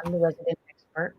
I'm the resident expert.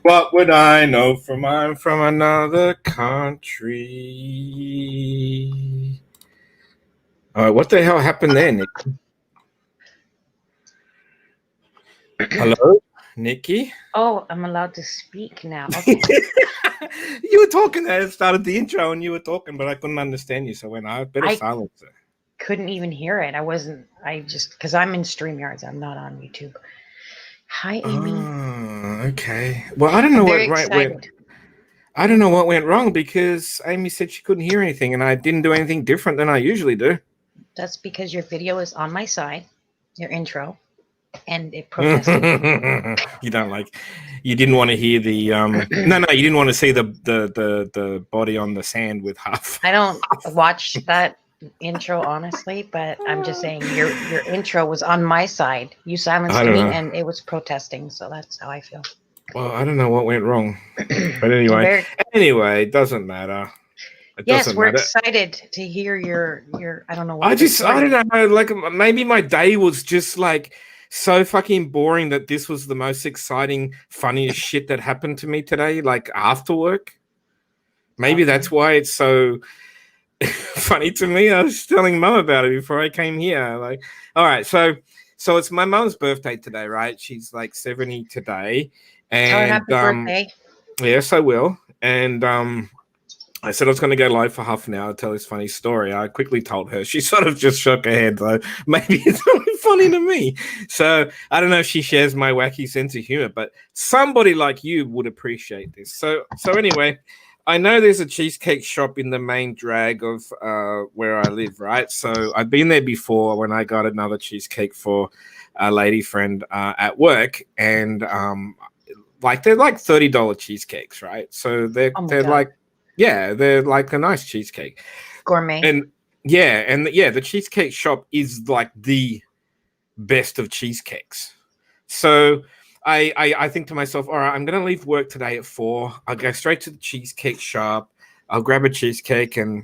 What would I know from I'm from another country? All right, what the hell happened then? Hello, Nikki. Oh, I'm allowed to speak now. Okay. You were talking. I started the intro and you were talking, but I couldn't understand you. So when I better I silence it. couldn't even hear it. I just, because I'm in StreamYards, I'm not on YouTube. Hi, Amy. Oh, okay. Well, I don't I'm know very what right went. excited. I don't know what went wrong because Amy said she couldn't hear anything, and I didn't do anything different than I usually do. That's because your video is on my side, your intro, and it protested. You don't like. You didn't want to hear the. No, no, you didn't want to see the body on the sand with half. I don't watch that intro honestly, but I'm just saying your intro was on my side. You I silenced don't me know. and it was protesting, so that's how I feel. Well, I don't know what went wrong. But I'm anyway, very it doesn't matter. It Yes, doesn't we're matter. excited to hear your I don't know I what the just, I story is. don't know. Like, maybe my day was just like so fucking boring that this was the most exciting, funniest shit that happened to me today, like after work. Maybe Okay. that's why it's so funny to me. I was telling mum about it before I came here. Like, all right, so it's my mum's birthday today, right? She's like 70 today. Tell her And happy birthday. yes, I will. And I said I was going to go live for half an hour to tell this funny story. I quickly told her. She sort of just shook her head. So maybe it's only funny to me. So I don't know if she shares my wacky sense of humor, but somebody like you would appreciate this. So anyway, I know there's a cheesecake shop in the main drag of where I live, right? So I've been there before when I got another cheesecake for a lady friend at work, and like they're like $30 cheesecakes, right? So Oh my they're god. like, yeah, they're like a nice cheesecake. Gourmet. And the cheesecake shop is like the best of cheesecakes. So I think to myself, all right, I'm gonna leave work today at 4. I'll go straight to the cheesecake shop. I'll grab a cheesecake, and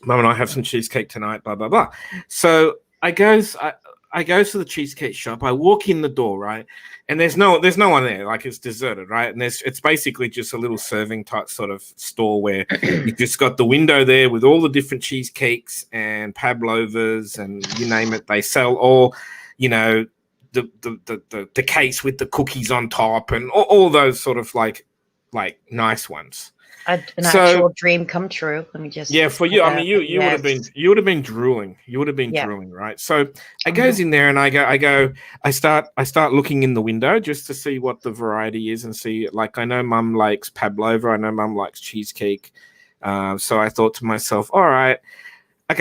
mum and I have some cheesecake tonight, blah blah blah. So I go to the cheesecake shop. I walk in the door, right, and there's no one there. Like, it's deserted, right, and it's basically just a little serving type sort of store where you just got the window there with all the different cheesecakes and pavlovas and you name it. They sell all, you know, the case with the cookies on top and all those sort of like nice ones. An So actual dream come true. Let me just yeah, for put you, I that mean, up there. you would have been Yes. drooling. You would have been Yeah. drooling, right? So I Mhm. goes in there and I start looking in the window just to see what the variety is and see, like, I know mum likes pavlova, I know mum likes cheesecake. So I thought to myself, all right,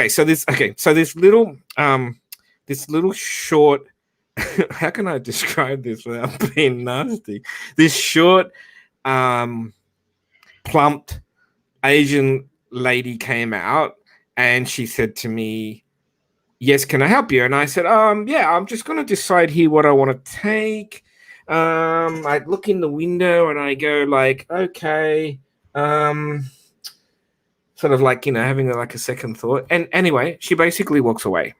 so this little short, how can I describe this without being nasty? This short, um, plumped Asian lady came out and she said to me, "Yes, can I help you?" And I said, yeah, I'm just going to decide here what I want to take. I look in the window and I go like, okay, um, sort of like, having like a second thought. And anyway, she basically walks away.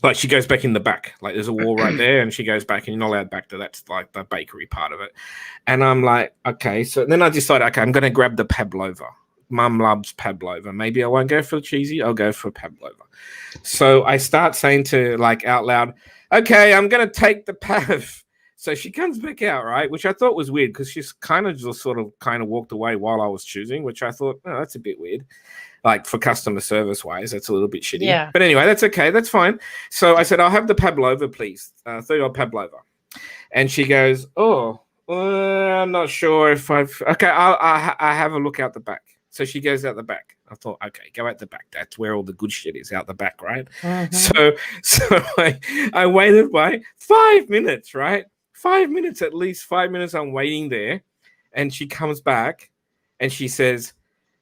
Like, she goes back in the back. Like, there's a wall right there, and she goes back, and you're not allowed back to that's like the bakery part of it. And I'm like, okay. So then I decided, okay, I'm going to grab the pavlova. Mum loves pavlova. Maybe I won't go for the cheesy. I'll go for pavlova. So I start saying to, like, out loud, okay, I'm going to take the pav. So she comes back out, right? Which I thought was weird because she's kind of just sort of kind of walked away while I was choosing, which I thought, oh, that's a bit weird. Like, for customer service wise, that's a little bit shitty. Yeah. But anyway, that's okay. That's fine. So I said, I'll have the pavlova, please. $30 pavlova. And she goes, oh, I'm not sure if I've. Okay, I have a look out the back. So she goes out the back. I thought, okay, go out the back. That's where all the good shit is, out the back, right? Mhm. So I waited by 5 minutes, right? 5 minutes, at least 5 minutes. I'm waiting there, and she comes back, and she says,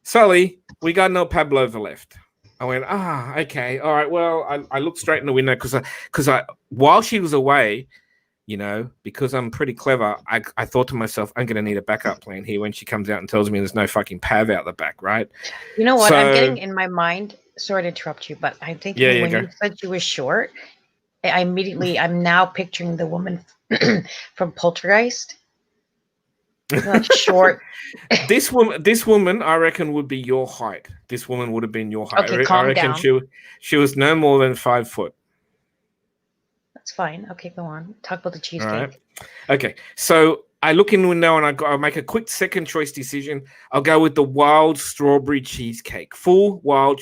"Sully, we got no pavlova left." I went, okay, all right. Well, I looked straight in the window because I while she was away, because I'm pretty clever, I thought to myself, I'm going to need a backup plan here when she comes out and tells me there's no fucking pav out the back, right? You know what? I'm So, getting in my mind. Sorry to interrupt you, but I'm yeah, thinking yeah, when go. you said she was short, I'm now picturing the woman from Poltergeist. Like short. This woman, I reckon, would be your height. This woman would have been your height. Okay, I calm reckon down. she was no more than 5 foot. It's fine. Okay, go on. Talk about the All right. cheesecake. Okay. So I look in the window and I'll make a quick second choice decision. I'll go with the wild strawberry cheesecake, full wild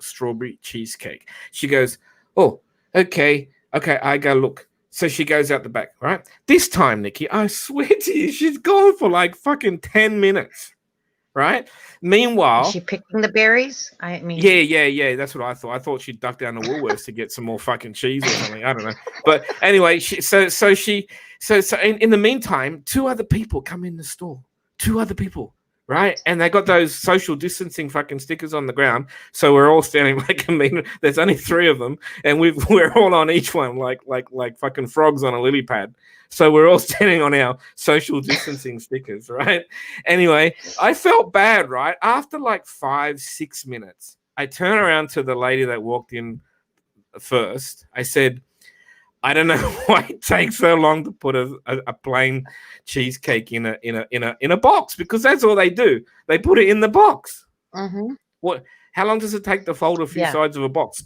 strawberry cheesecake. She goes, oh, okay. I go look. So she goes out the back, right? This time, Nikki, I swear to you, she's gone for like fucking 10 minutes, right? Meanwhile, Is she picking the berries? I mean, yeah. That's what I thought. I thought she'd duck down to Woolworths to get some more fucking cheese or something. I don't know. But anyway, so in the meantime, two other people come in the store. Two other people, right? And they got those social distancing fucking stickers on the ground. So we're all standing like, I mean, there's only three of them, and we're all on each one like fucking frogs on a lily pad. So we're all standing on our social distancing stickers, right? Anyway, I felt bad, right? After like 5-6 minutes, I turn around to the lady that walked in first. I said, I don't know why it takes so long to put a plain cheesecake in a box, because that's all they do. They put it in the box. Mm-hmm. What? How long does it take to fold a few Yeah. sides of a box?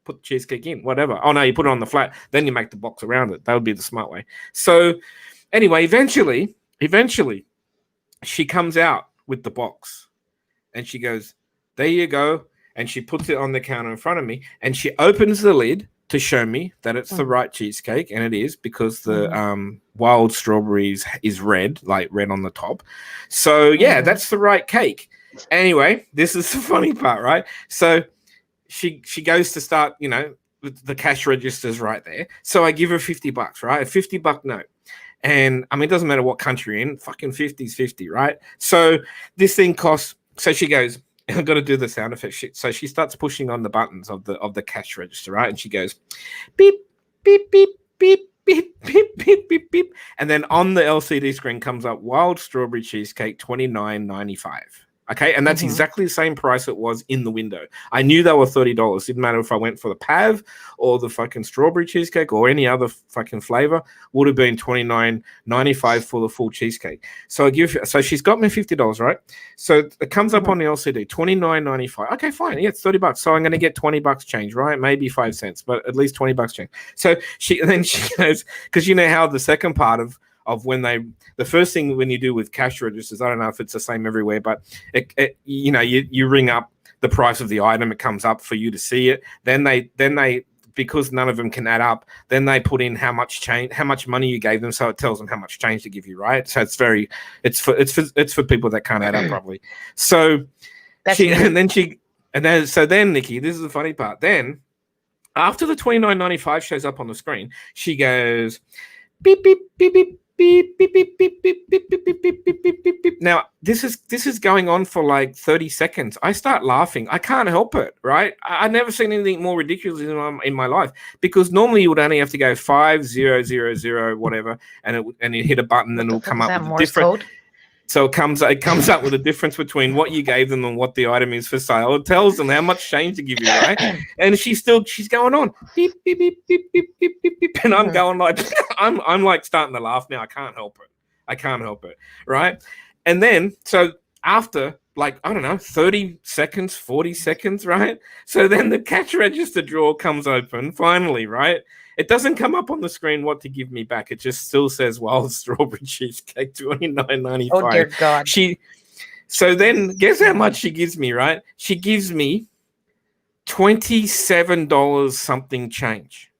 Put the cheesecake in, whatever. Oh no, you put it on the flat, then you make the box around it. That would be the smart way. So anyway, eventually, she comes out with the box, and she goes, "There you go," and she puts it on the counter in front of me, and she opens the lid to show me that it's the right cheesecake, and it is, because the wild strawberries is red, like red on the top. So yeah, that's the right cake. Anyway, this is the funny part, right? So she goes to start, you know, the cash register's right there. So I give her $50, right? A $50 note. And I mean, it doesn't matter what country you're in, fucking 50's 50, right? So this thing costs, so she goes, I've got to do the sound effect shit. So she starts pushing on the buttons of the cash register, right? And she goes, beep, beep, beep, beep, beep, beep, beep, beep, beep. And then on the LCD screen comes up wild strawberry cheesecake, $29.95. Okay, and that's exactly the same price it was in the window. I knew they were $30. Didn't matter if I went for the Pav or the fucking strawberry cheesecake or any other fucking flavor. Would have been $29.95 for the full cheesecake. So so she's got me $50, right? So it comes up on the LCD, $29.95. Okay, fine. Yeah, it's $30. So I'm going to get $20 change, right? Maybe 5 cents, but at least $20 change. So she goes, because you know how the second part of when the first thing when you do with cash registers, I don't know if it's the same everywhere, but you know, you ring up the price of the item, it comes up for you to see it. Then they because none of them can add up, then they put in how much money you gave them, so it tells them how much change to give you, right? So it's for people that can't add up properly. So then Nikki, this is the funny part. Then after the $29.95 shows up on the screen, she goes beep beep beep beep. Beep, beep, beep, beep, beep, beep, beep, beep, beep, beep, beep, beep, beep. Now, this is going on for like 30 seconds. I start laughing. I can't help it, right? I've never seen anything more ridiculous in my life, because normally you would only have to go 5000 whatever, and you hit a button, and it will come up with a different code. So it comes up with a difference between what you gave them and what the item is for sale. It tells them how much change to give you, right? And she's going on beep beep beep beep beep beep beep beep, and I'm going like I'm like starting to laugh now. I can't help it, right? And then so after like, I don't know, 30 seconds, 40 seconds, right? So then the cash register drawer comes open finally, right? It doesn't come up on the screen what to give me back. It just still says wild strawberry cheesecake, $29.95. Oh dear God. So then guess how much she gives me, right? She gives me $27 something change.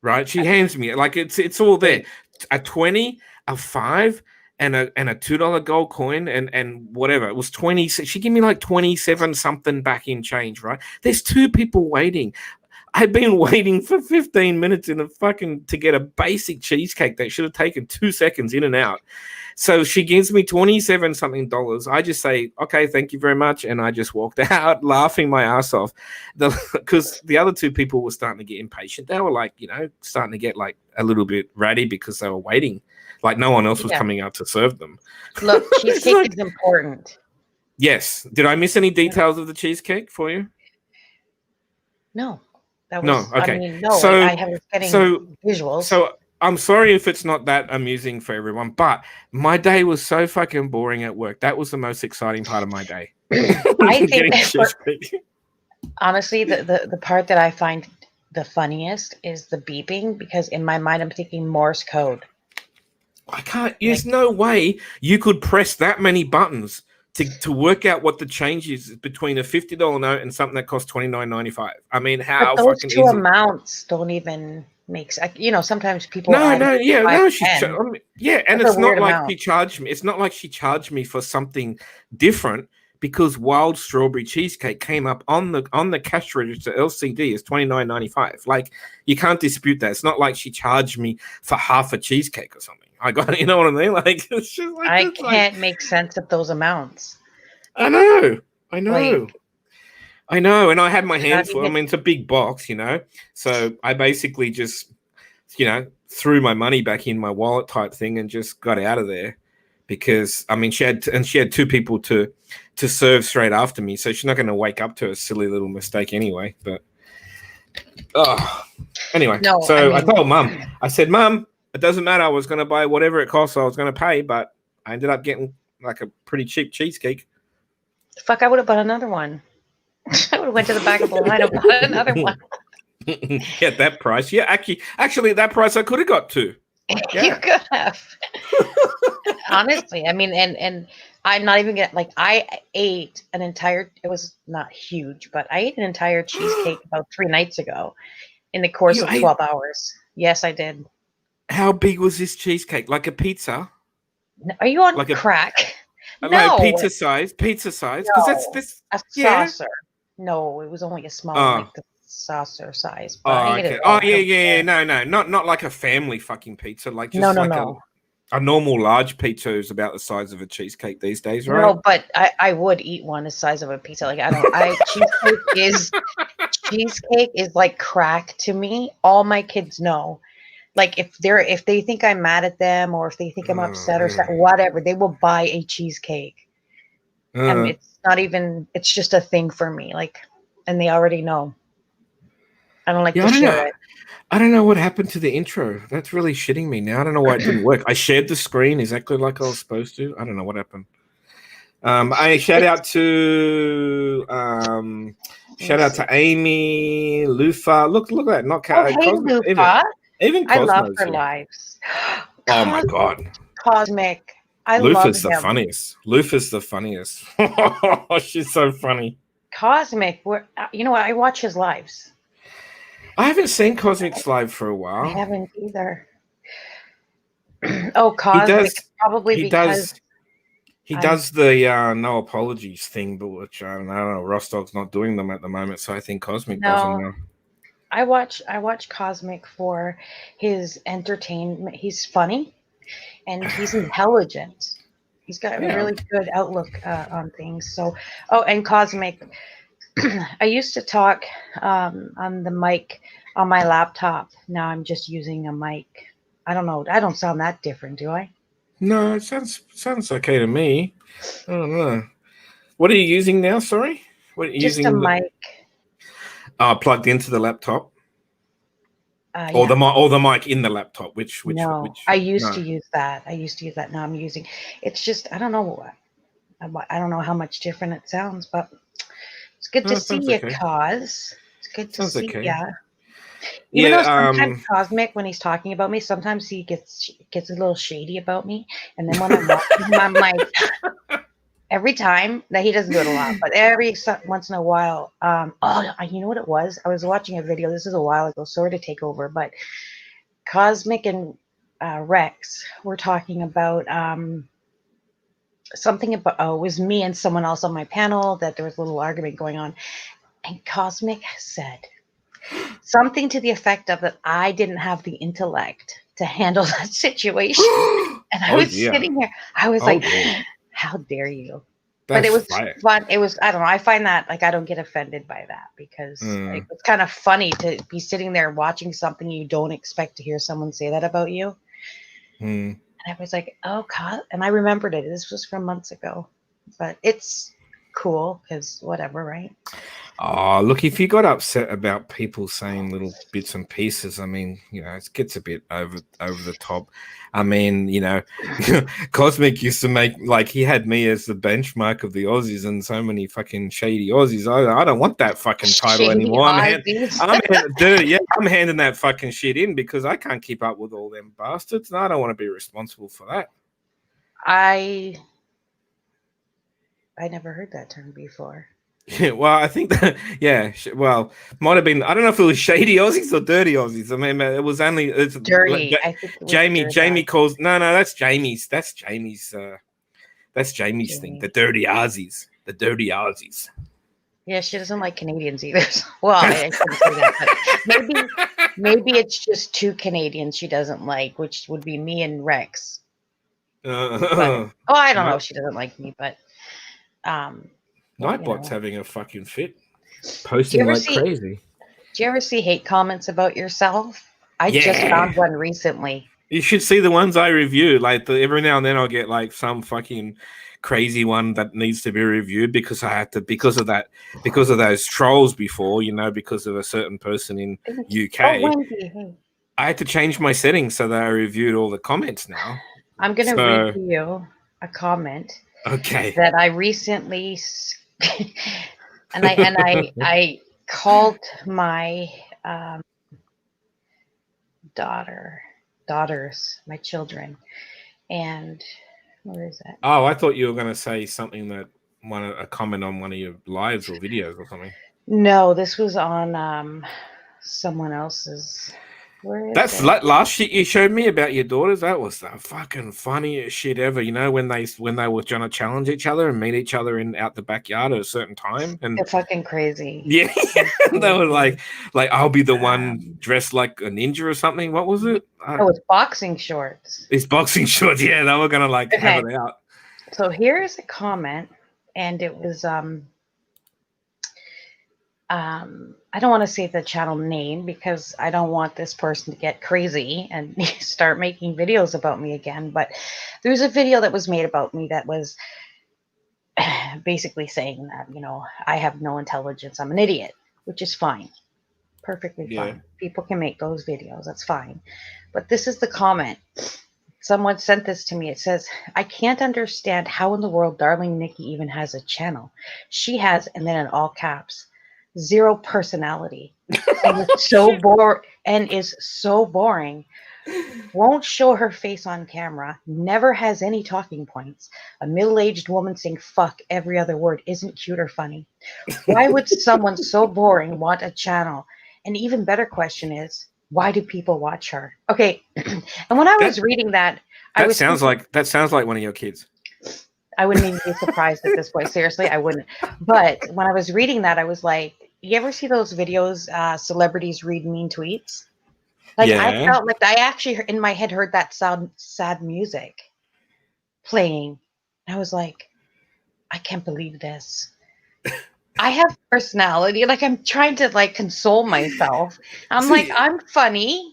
Right? She hands me like it's all there. A 20, a 5, and a $2 gold coin and whatever. It was 20. She gave me like 27 something back in change, right? There's two people waiting. I've been waiting for 15 minutes to get a basic cheesecake that should have taken 2 seconds in and out. So she gives me 27 something dollars. I just say, okay, thank you very much. And I just walked out laughing my ass off, because the other two people were starting to get impatient. They were like, you know, starting to get like a little bit ratty because they were waiting. Like no one else was coming out to serve them. Look, cheesecake is important. Yes. Did I miss any details of the cheesecake for you? No. That was, no. Okay. I mean, no, so, I was getting visuals. So I'm sorry if it's not that amusing for everyone, but my day was so fucking boring at work. That was the most exciting part of my day. I think honestly, the part that I find the funniest is the beeping, because in my mind I'm thinking Morse code. I can't. There's no way you could press that many buttons to work out what the change is between a $50 note and something that costs $29.95. I mean, But how those fucking two easy? amounts don't even make sense. Sometimes people No, add no, yeah, five, no. 10. And That's a it's not weird like amount. she charged me. It's not like she charged me for something different because wild strawberry cheesecake came up on the cash register LCD as $29.95. Like, you can't dispute that. It's not like she charged me for half a cheesecake or something. I got, you know what I mean? Like, it's just like I it's like can't make sense of those amounts. I know, I know. Like, I know, and I had my how hands do you full. I get? mean, it's a big box, So I basically just, threw my money back in my wallet type thing and just got out of there because I mean, she had two people to serve straight after me, so she's not going to wake up to a silly little mistake anyway. But anyway, No, I so I mean, told Mum, I said, Mum, it doesn't matter. I was going to buy whatever it costs. I was going to pay, but I ended up getting like a pretty cheap cheesecake. fuck, I would have bought another one. I would have went to the back of the line and bought another one. At that price, yeah. Actually, at that price, I could have got two. You Yeah. could have. Honestly, I mean, and I'm not even gonna, like, I ate an entire, it was not huge, but I ate an entire cheesecake about 3 nights ago in the course You of ate. 12 hours. Yes, I did. How big was this cheesecake? Like a pizza? Are you on Like a crack? like No, pizza size? Because that's no, this. a Yeah. saucer. No, it was only a small one, Oh. like the saucer size, but I Oh, ate it okay. all. Oh, I yeah, don't yeah, yeah. care. No, no, not like a family fucking pizza. Like No, just no, like no. a normal large pizza is about the size of a cheesecake these days, right? No, but I would eat one the size of a pizza. Like, I don't, I cheesecake is like crack to me. All my kids know. Like, if they think I'm mad at them, or if they think I'm upset or whatever, they will buy a cheesecake. And it's not even, it's just a thing for me. Like, and they already know. I don't like Yeah, to I don't share know. it. I don't know what happened to the intro. That's really shitting me now. I don't know why it didn't work. I shared the screen exactly like I was supposed to. I don't know what happened. I shout out to Amy, Lufa. Look at that. Not Oh, hey, Cosmic. Lufa. Even I love Cosmos her here. lives. Oh my god. Cosmic. I love Lufa's the him. funniest. Lufa's the funniest. She's so funny. Cosmic. You know what? I watch his lives. I haven't seen Cosmic's live for a while. I haven't either. Oh, He Cosmic. does. Probably He because does. He does the no apologies thing, but which I don't know. Rostog's not doing them at the moment, so I think Cosmic does them now. I watch Cosmic for his entertainment. He's funny and he's intelligent. He's got a really good outlook on things. So, and Cosmic. I used to talk on the mic on my laptop. Now I'm just using a mic. I don't know. I don't sound that different, do I? No, it sounds okay to me. I don't know. What are you using now? Sorry, what are you Just using? a mic. Plugged into the laptop, Or the mic in the laptop. Which I used to use that. Now I'm using. It's just, I don't know. I don't know how much different it sounds, but it's good to see you, okay. Cos. It's good to see you. Even though sometimes Cosmic, when he's talking about me, sometimes he gets a little shady about me, and then when I'm watching him, I'm like, every time that he doesn't do it a lot, but every once in a while, you know what it was? I was watching a video. This is a while ago. Sorry to take over, but Cosmic and Rex were talking about something about. Oh, it was me and someone else on my panel that there was a little argument going on, and Cosmic said something to the effect of that I didn't have the intellect to handle that situation. And I was sitting here, I was like, how dare you? But it was fun. It was, I don't know, I find that, like, I don't get offended by that because like, it's kind of funny to be sitting there watching something you don't expect to hear someone say that about you. And I was like, oh God. And I remembered it. This was from months ago, but it's cool because whatever, right? Oh, look, if you got upset about people saying little bits and pieces, I mean, it gets a bit over the top. I mean, Cosmic used to make, like, he had me as the benchmark of the Aussies and so many fucking shady Aussies. I don't want that fucking title Shady anymore. Aussies. I'm handing that fucking shit in because I can't keep up with all them bastards. And I don't want to be responsible for that. I never heard that term before. Yeah, well, I think that, might have been, I don't know if it was shady Aussies or dirty Aussies. I mean, it was only, it's Dirty. I think it was Jamie dirty. calls, no, that's Jamie's thing, the dirty Aussies. Yeah, she doesn't like Canadians either. Well, I shouldn't say that, but maybe it's just two Canadians she doesn't like, which would be me and Rex. I don't know if she doesn't like me, but Nightbot's having a fucking fit, posting like crazy. Do you ever see hate comments about yourself? I just found one recently. You should see the ones I review. Like, every now and then I'll get like some fucking crazy one that needs to be reviewed because I had to, because of those trolls before, because of a certain person in UK. Wendy. I had to change my settings so that I reviewed all the comments now. I'm going to read to you a comment. Okay. That I recently, and I called my daughters, my children, and where is that? Oh, I thought you were going to say something that a comment on one of your lives or videos or something. No, this was on someone else's. That's last shit you showed me about your daughters. That was the fucking funniest shit ever. When they were trying to challenge each other and meet each other out the backyard at a certain time, and they're fucking crazy. Yeah, they were like I'll be the one dressed like a ninja or something. What was it? It's boxing shorts. It's boxing shorts. Yeah, they were gonna have it out. So here's a comment, and it was I don't want to say the channel name because I don't want this person to get crazy and start making videos about me again. But there's a video that was made about me that was basically saying that, I have no intelligence. I'm an idiot, which is fine. Perfectly fine. People can make those videos. That's fine. But this is the comment. Someone sent this to me. It says, I can't understand how in the world Darling Nikki even has a channel. She has, and then in all caps, 0 personality and is so boring. Won't show her face on camera, never has any talking points. A middle-aged woman saying fuck every other word isn't cute or funny. Why would someone so boring want a channel? An even better question is, why do people watch her? Okay. And when I was reading that sounds like one of your kids. I wouldn't even be surprised at this point. Seriously, I wouldn't. But when I was reading that, I was like, you ever see those videos, celebrities read mean tweets? I felt like I actually, in my head, heard that sad music playing. I was like, I can't believe this. I have personality. Like, I'm trying to, console myself. I'm funny.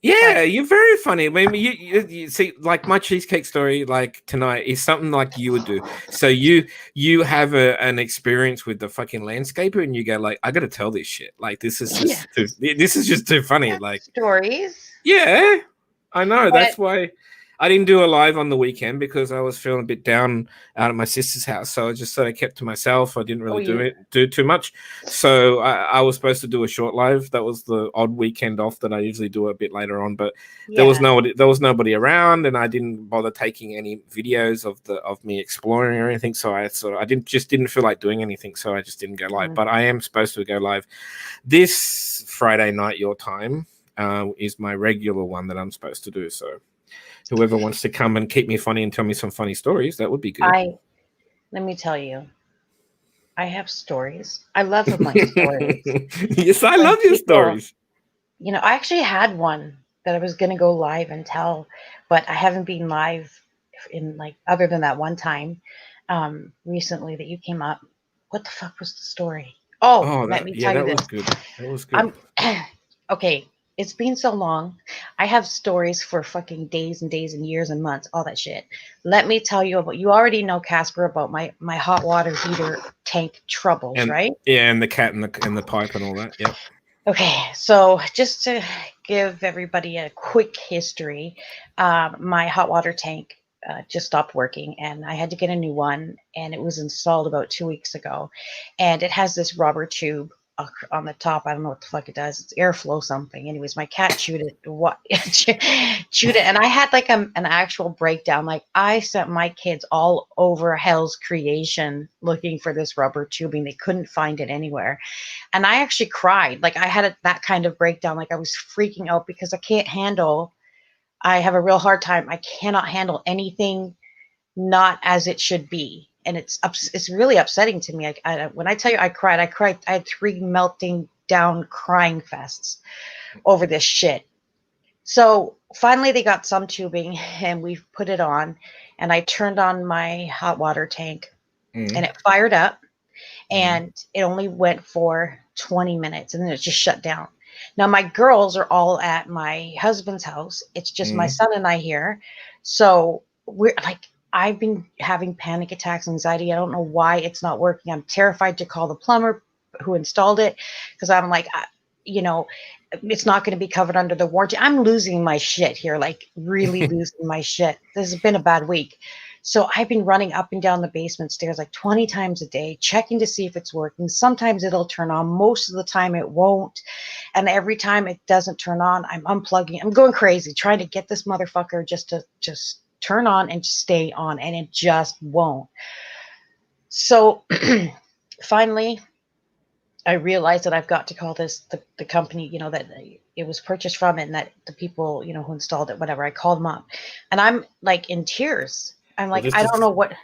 Yeah, you're very funny. I mean, you see, like my cheesecake story, like tonight, is something like you would do. So you have an experience with the fucking landscaper, and you go like, I got to tell this shit. Like this is just too funny. Like stories. Yeah, I know. That's why I didn't do a live on the weekend because I was feeling a bit down out at my sister's house. So I just sort of kept to myself. I didn't really do too much. So I was supposed to do a short live. That was the odd weekend off that I usually do a bit later on. But there was nobody around, and I didn't bother taking any videos of me exploring or anything. So I didn't feel like doing anything. So I just didn't go live. But I am supposed to go live this Friday night your time. Is my regular one that I'm supposed to do. So whoever wants to come and keep me funny and tell me some funny stories, that would be good. Let me tell you, I have stories. I love my stories. Yes, I love your stories. I actually had one that I was going to go live and tell, but I haven't been live in other than that one time recently that you came up. What the fuck was the story? Let me tell you this. That was good. Okay. It's been so long. I have stories for fucking days and days and years and months, all that shit. Let me tell you about, you already know, Casper, about my hot water heater tank troubles, And right? yeah, and the cat and the pipe and all that. Yep. Okay, so just to give everybody a quick history, my hot water tank just stopped working, and I had to get a new one, and it was installed about 2 weeks ago, and it has this rubber tube on the top. I don't know what the fuck it does. It's airflow something. Anyways, my cat chewed it. What chewed it, and I had like an actual breakdown. Like I sent my kids all over hell's creation looking for this rubber tubing. They couldn't find it anywhere. And I actually cried. Like I had that kind of breakdown. Like I was freaking out because I have a real hard time. I cannot handle anything not as it should be. And it's really upsetting to me. When I tell you I cried, I had 3 melting down crying fests over this shit. So finally they got some tubing and we've put it on, and I turned on my hot water tank and it fired up, and it only went for 20 minutes and then it just shut down. Now my girls are all at my husband's house. It's just my son and I here. So we're like, I've been having panic attacks, anxiety. I don't know why it's not working. I'm terrified to call the plumber who installed it because I'm like, you know, it's not going to be covered under the warranty. I'm losing my shit here, like really losing my shit. This has been a bad week. So I've been running up and down the basement stairs like 20 times a day, checking to see if it's working. Sometimes it'll turn on. Most of the time it won't. And every time it doesn't turn on, I'm unplugging. I'm going crazy trying to get this motherfucker just turn on and stay on. And it just won't. So finally, I realized that I've got to call the company, that it was purchased from, and that the people, who installed it, whatever. I called them up, and I'm like in tears. I'm like, I don't know what.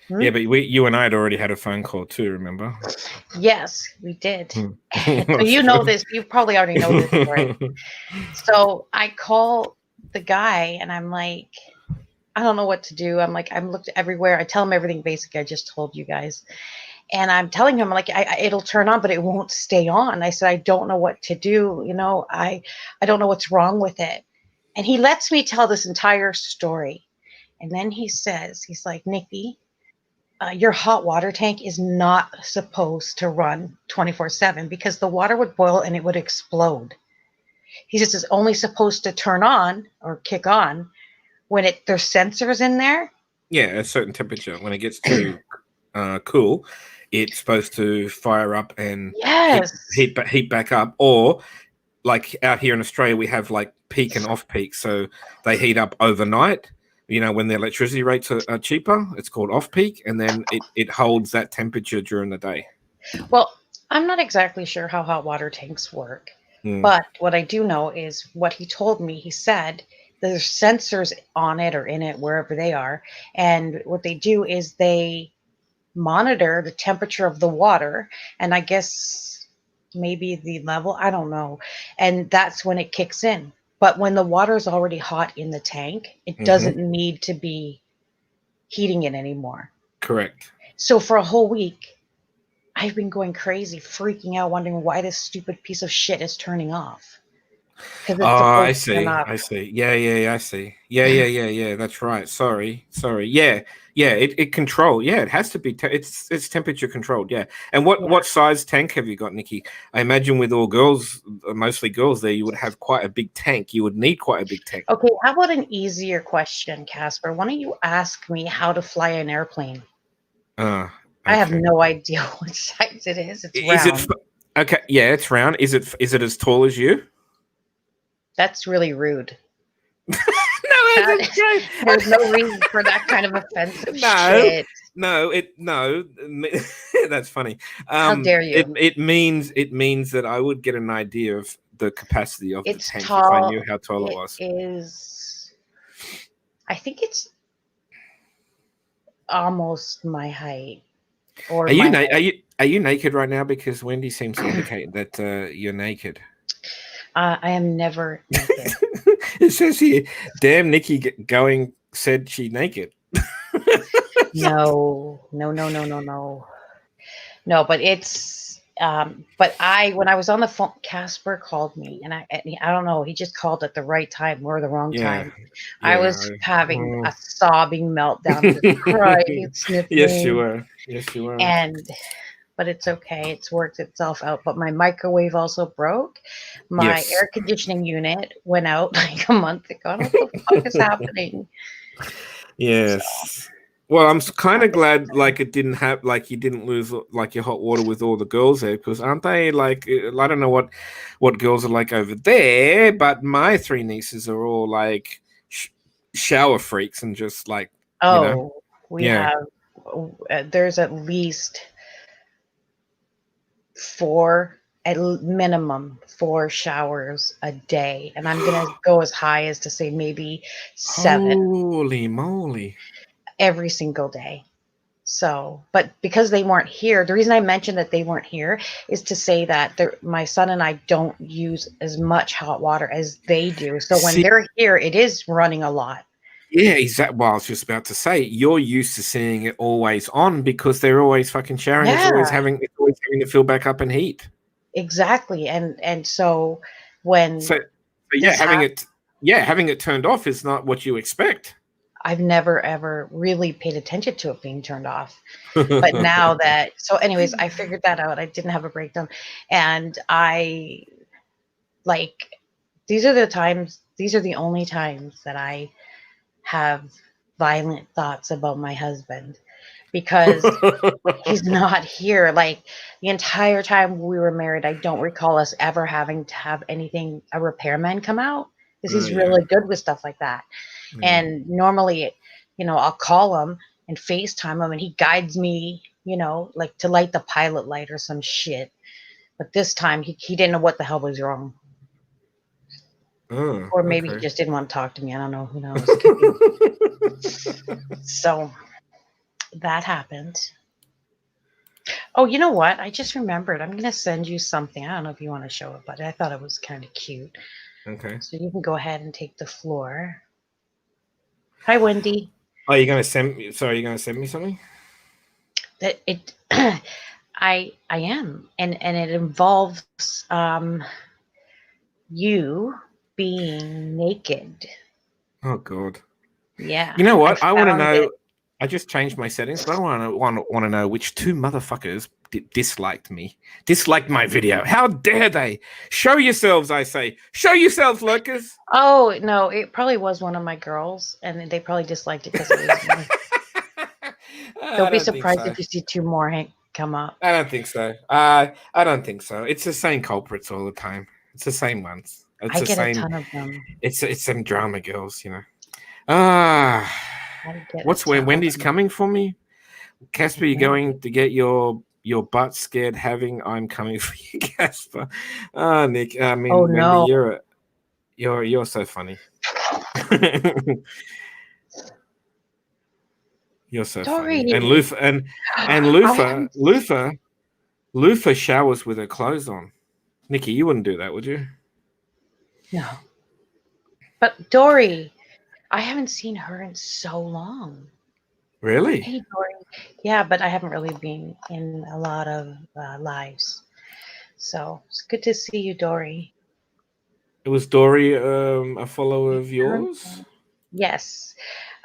Yeah, but you and I had already had a phone call too, remember? Yes, we did. So you know this. You probably already know this story. So I call the guy, and I'm like, I don't know what to do. I'm like, I'm looked everywhere. I tell him everything basically I just told you guys. And I'm telling him, like, it'll turn on, but it won't stay on. I said, I don't know what to do. I don't know what's wrong with it. And he lets me tell this entire story. And then he says, he's like, Nikki, your hot water tank is not supposed to run 24/7 because the water would boil and it would explode. He says it's only supposed to turn on or kick on when there's sensors in there. Yeah, a certain temperature. When it gets too cool, it's supposed to fire up and heat back up. Or like out here in Australia, we have like peak and off peak, so they heat up overnight. When the electricity rates are cheaper, it's called off peak, and then it holds that temperature during the day. Well, I'm not exactly sure how hot water tanks work, but what I do know is what he told me. He said there's sensors on it or in it, wherever they are, and what they do is they monitor the temperature of the water, and I guess maybe the level, I don't know, and that's when it kicks in. But when the water is already hot in the tank, it doesn't need to be heating it anymore. Correct. So for a whole week, I've been going crazy, freaking out, wondering why this stupid piece of shit is turning off. Oh, I see. I see. Yeah, I see. Yeah. That's right. Sorry. Yeah. It control. Yeah, it has to be. It's temperature controlled. Yeah. And what size tank have you got, Nikki? I imagine with all girls, mostly girls, there, you would have quite a big tank. You would need quite a big tank. Okay. How about an easier question, Casper? Why don't you ask me how to fly an airplane? Okay. I have no idea what size it is. It's round. Okay. Yeah, it's round. Is it as tall as you? That's really rude. It's great. There's no reason for that kind of offensive shit. No. That's funny. How dare you? It means that I would get an idea of the capacity of the tank tall. If I knew how tall it was. I think it's almost my height. Or are you naked right now? Because Wendy seems to indicate that you're naked. I am never naked. It says here, damn, Nikki said she naked. No, but it's But when I was on the phone, Casper called me, and I don't know, he just called at the right time or the wrong Yeah, time. I yeah. was having a sobbing meltdown, just crying, Yes, you sniffling, were. Yes, you were. and but it's okay. It's worked itself out. But my microwave also broke. My Yes. air conditioning unit went out like a month ago. I don't know what the fuck is happening. So Yes. Well, I'm kind not of good. glad like it didn't have like you didn't lose like your hot water with all the girls there because aren't they like I don't know what girls are like over there, but my three nieces are all like shower freaks and just like Oh, we yeah. have. There's at least minimum 4 showers a day, and I'm gonna go as high as to say maybe 7 Holy moly! every single day. So, but because they weren't here, the reason I mentioned that they weren't here is to say that my son and I don't use as much hot water as they do. So when See, they're here, it is running a lot. yeah, exactly. Well, I was just about to say you're used to seeing it always on because they're always fucking showering. Yeah, It's always having to fill back up and heat. exactly. And so when So yeah, this happened, having it turned off is not what you expect. I've never ever really paid attention to it being turned off. But now that, so anyways, I figured that out. I didn't have a breakdown, and I like, these are the only times that I have violent thoughts about my husband, because he's not here. Like, the entire time we were married, I don't recall us ever having to have a repairman come out, because Oh he's yeah. really good with stuff like that. Yeah. And normally, I'll call him and FaceTime him, and he guides me, like to light the pilot light or some shit. But this time he didn't know what the hell was wrong. Oh, Or maybe he okay. just didn't want to talk to me. I don't know. Who knows? Could be. So that happened. Oh, you know what? I just remembered. I'm going to send you something. I don't know if you want to show it, but I thought it was kind of cute. Okay. So you can go ahead and take the floor. Hi, Wendy. Oh, you're gonna send me? Sorry, you're gonna send me something? That it. I am, and it involves you being naked. Oh God. Yeah, You know I what? I want to found it. know. I just changed my settings, but I want to know which two motherfuckers disliked my video. How dare they? Show yourselves, I say. Show yourselves, lurkers. Oh no, it probably was one of my girls, and they probably disliked it because it was me. I Don't be don't think surprised so. if you see two more come up. I don't think so. I don't think so. It's the same culprits all the time. It's the same ones. It's I the get a same. ton of them. It's some drama girls, you know. Ah, I get a what's when ton of Wendy's them. coming for me? Casper, you're Yeah. going to get your butt scared having I'm coming for you, Casper. Ah, Nick. I Oh mean, Wendy, no, you're so funny. You're so funny. And Dory. Lufa and I Lufa haven't. Lufa Lufa showers with her clothes on. Nikki, you wouldn't do that, would you? No, but Dory, I haven't seen her in so long. Really? Hey, Dory. Yeah, but I haven't really been in a lot of lives, so it's good to see you, Dory. It was Dory, a follower of Um, yours? Yes,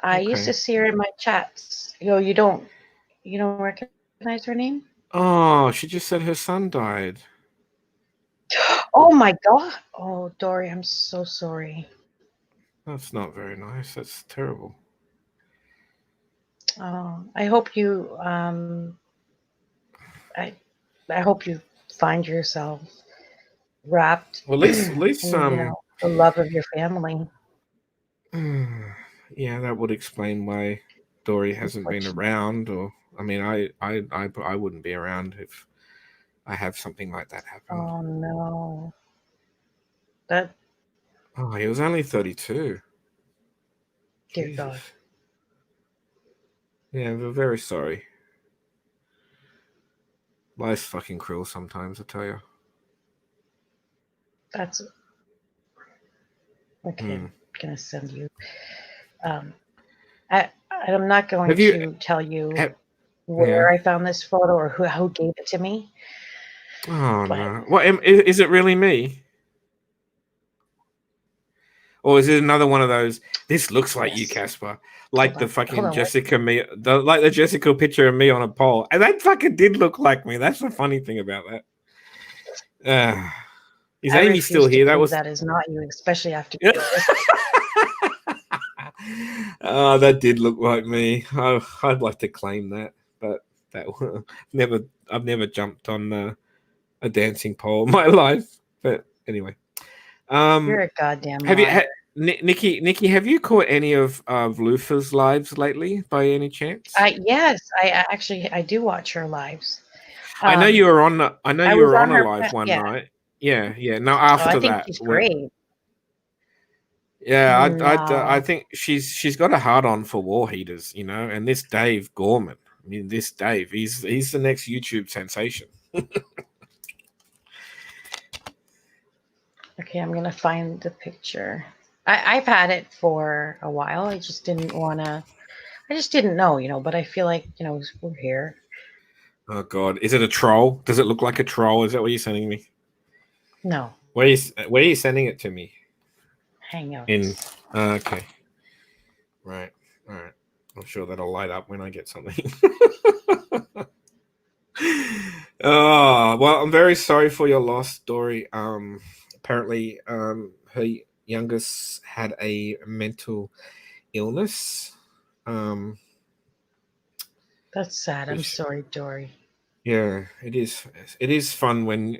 I used to Okay. see her in my chats. You don't recognize her name? Oh, she just said her son died. Oh my God. Oh, Dory, I'm so sorry. That's not very nice. That's terrible. I hope I, I hope you find yourself wrapped Well, at in, least the love of your family. yeah, that would explain why Dory hasn't been Unfortunately. around. Or I mean, I wouldn't be around if I have something like that happen. Oh no. That, Oh, he was only 32. dear God. Jesus. Yeah, we're very sorry. Life's fucking cruel sometimes, I tell you. That's okay. Hmm. I'm gonna send you. Um, I'm not going Have you? to tell you Have, where yeah. I found this photo or who gave it to me. Oh But no! What is it really me? Or is it another one of those? This looks like you, yes, Casper. hold Like the on, hold fucking on. What? Jessica me, like the Jessica picture of me on a pole, and that fucking did look like me. That's the funny thing about that. Uh, is I Amy still refuse to here? That believe was. that is not you, especially after this. Oh, that did look like me. I'd like to claim that, but that never. I've never jumped on a dancing pole in my life. But anyway, You're um, a goddamn have you, liar. Nikki? Have you caught any of Lufa's lives lately, by any chance? Yes, I do watch her lives. I know you Um, were on. I know I you was were on on a her. live one Yeah. night. Yeah, yeah. No, Oh, I after think that, she's when great. yeah, I No. think she's got a hard on for war heaters, and this Dave Gorman. I mean, this Dave, he's the next YouTube sensation. Okay, I'm gonna find the picture. I've had it for a while. I just didn't wanna. I just didn't know, But I feel like we're here. Oh God, is it a troll? Does it look like a troll? Is that what you're sending me? No, Where are you sending it to me? In Hangouts. okay, right, all right. I'm sure that'll light up when I get something. Oh well, I'm very sorry for your loss, Dory. Apparently, her youngest had a mental illness. Um, That's sad. I'm which sorry, Dory. yeah, it is. It is fun when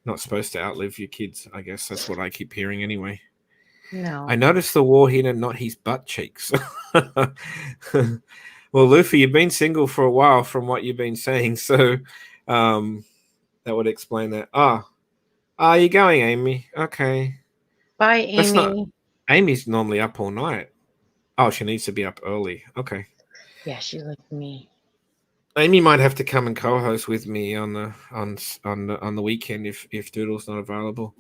not supposed to outlive your kids. I guess that's what I keep hearing anyway. I No. noticed the war heater, not his butt cheeks. Well, Luffy, you've been single for a while, from what you've been saying, so um, that would explain that. You're going, Amy? Okay, Bye, that's not. Amy. Amy's normally up all night. Oh, she needs to be up early. Okay. Yeah, she's like me. Amy might have to come and co-host with me on the weekend if Doodle's not available.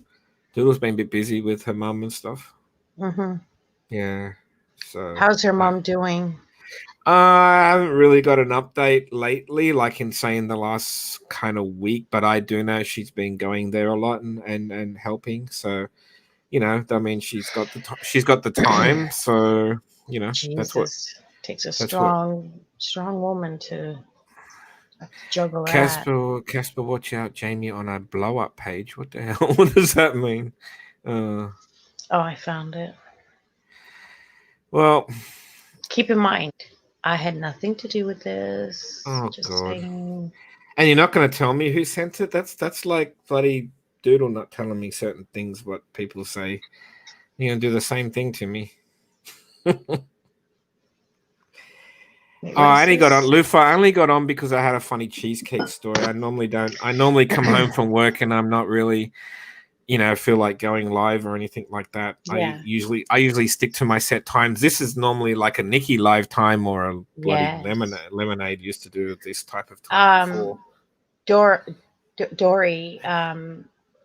Doodle's been a bit busy with her mum and stuff. Hmm. Yeah, so How's her mom doing? I haven't really got an update lately, like in saying the last kind of week, but I do know she's been going there a lot and helping. So I mean, she's got the time. So that's what Jesus, takes a that's what strong woman to have to juggle that. Casper, watch out, Jamie on a blow up page. What the hell? What does that mean? Uh, Oh, I found it. well, Keep in mind, I had nothing to do with this. oh Just God. saying. And you're not going to tell me who sent it? That's like bloody Doodle not telling me certain things what people say. You're going to do the same thing to me. Wait, Oh, what I is only got on this? Lufa. I only got on because I had a funny cheesecake story. I normally don't. I normally come home from work and I'm not really, feel like going live or anything like that. I Yeah. usually stick to my set times. This is normally like a Nikki live time or a bloody Yes. lemonade used to do this type of time before. Um, Dor- Dory.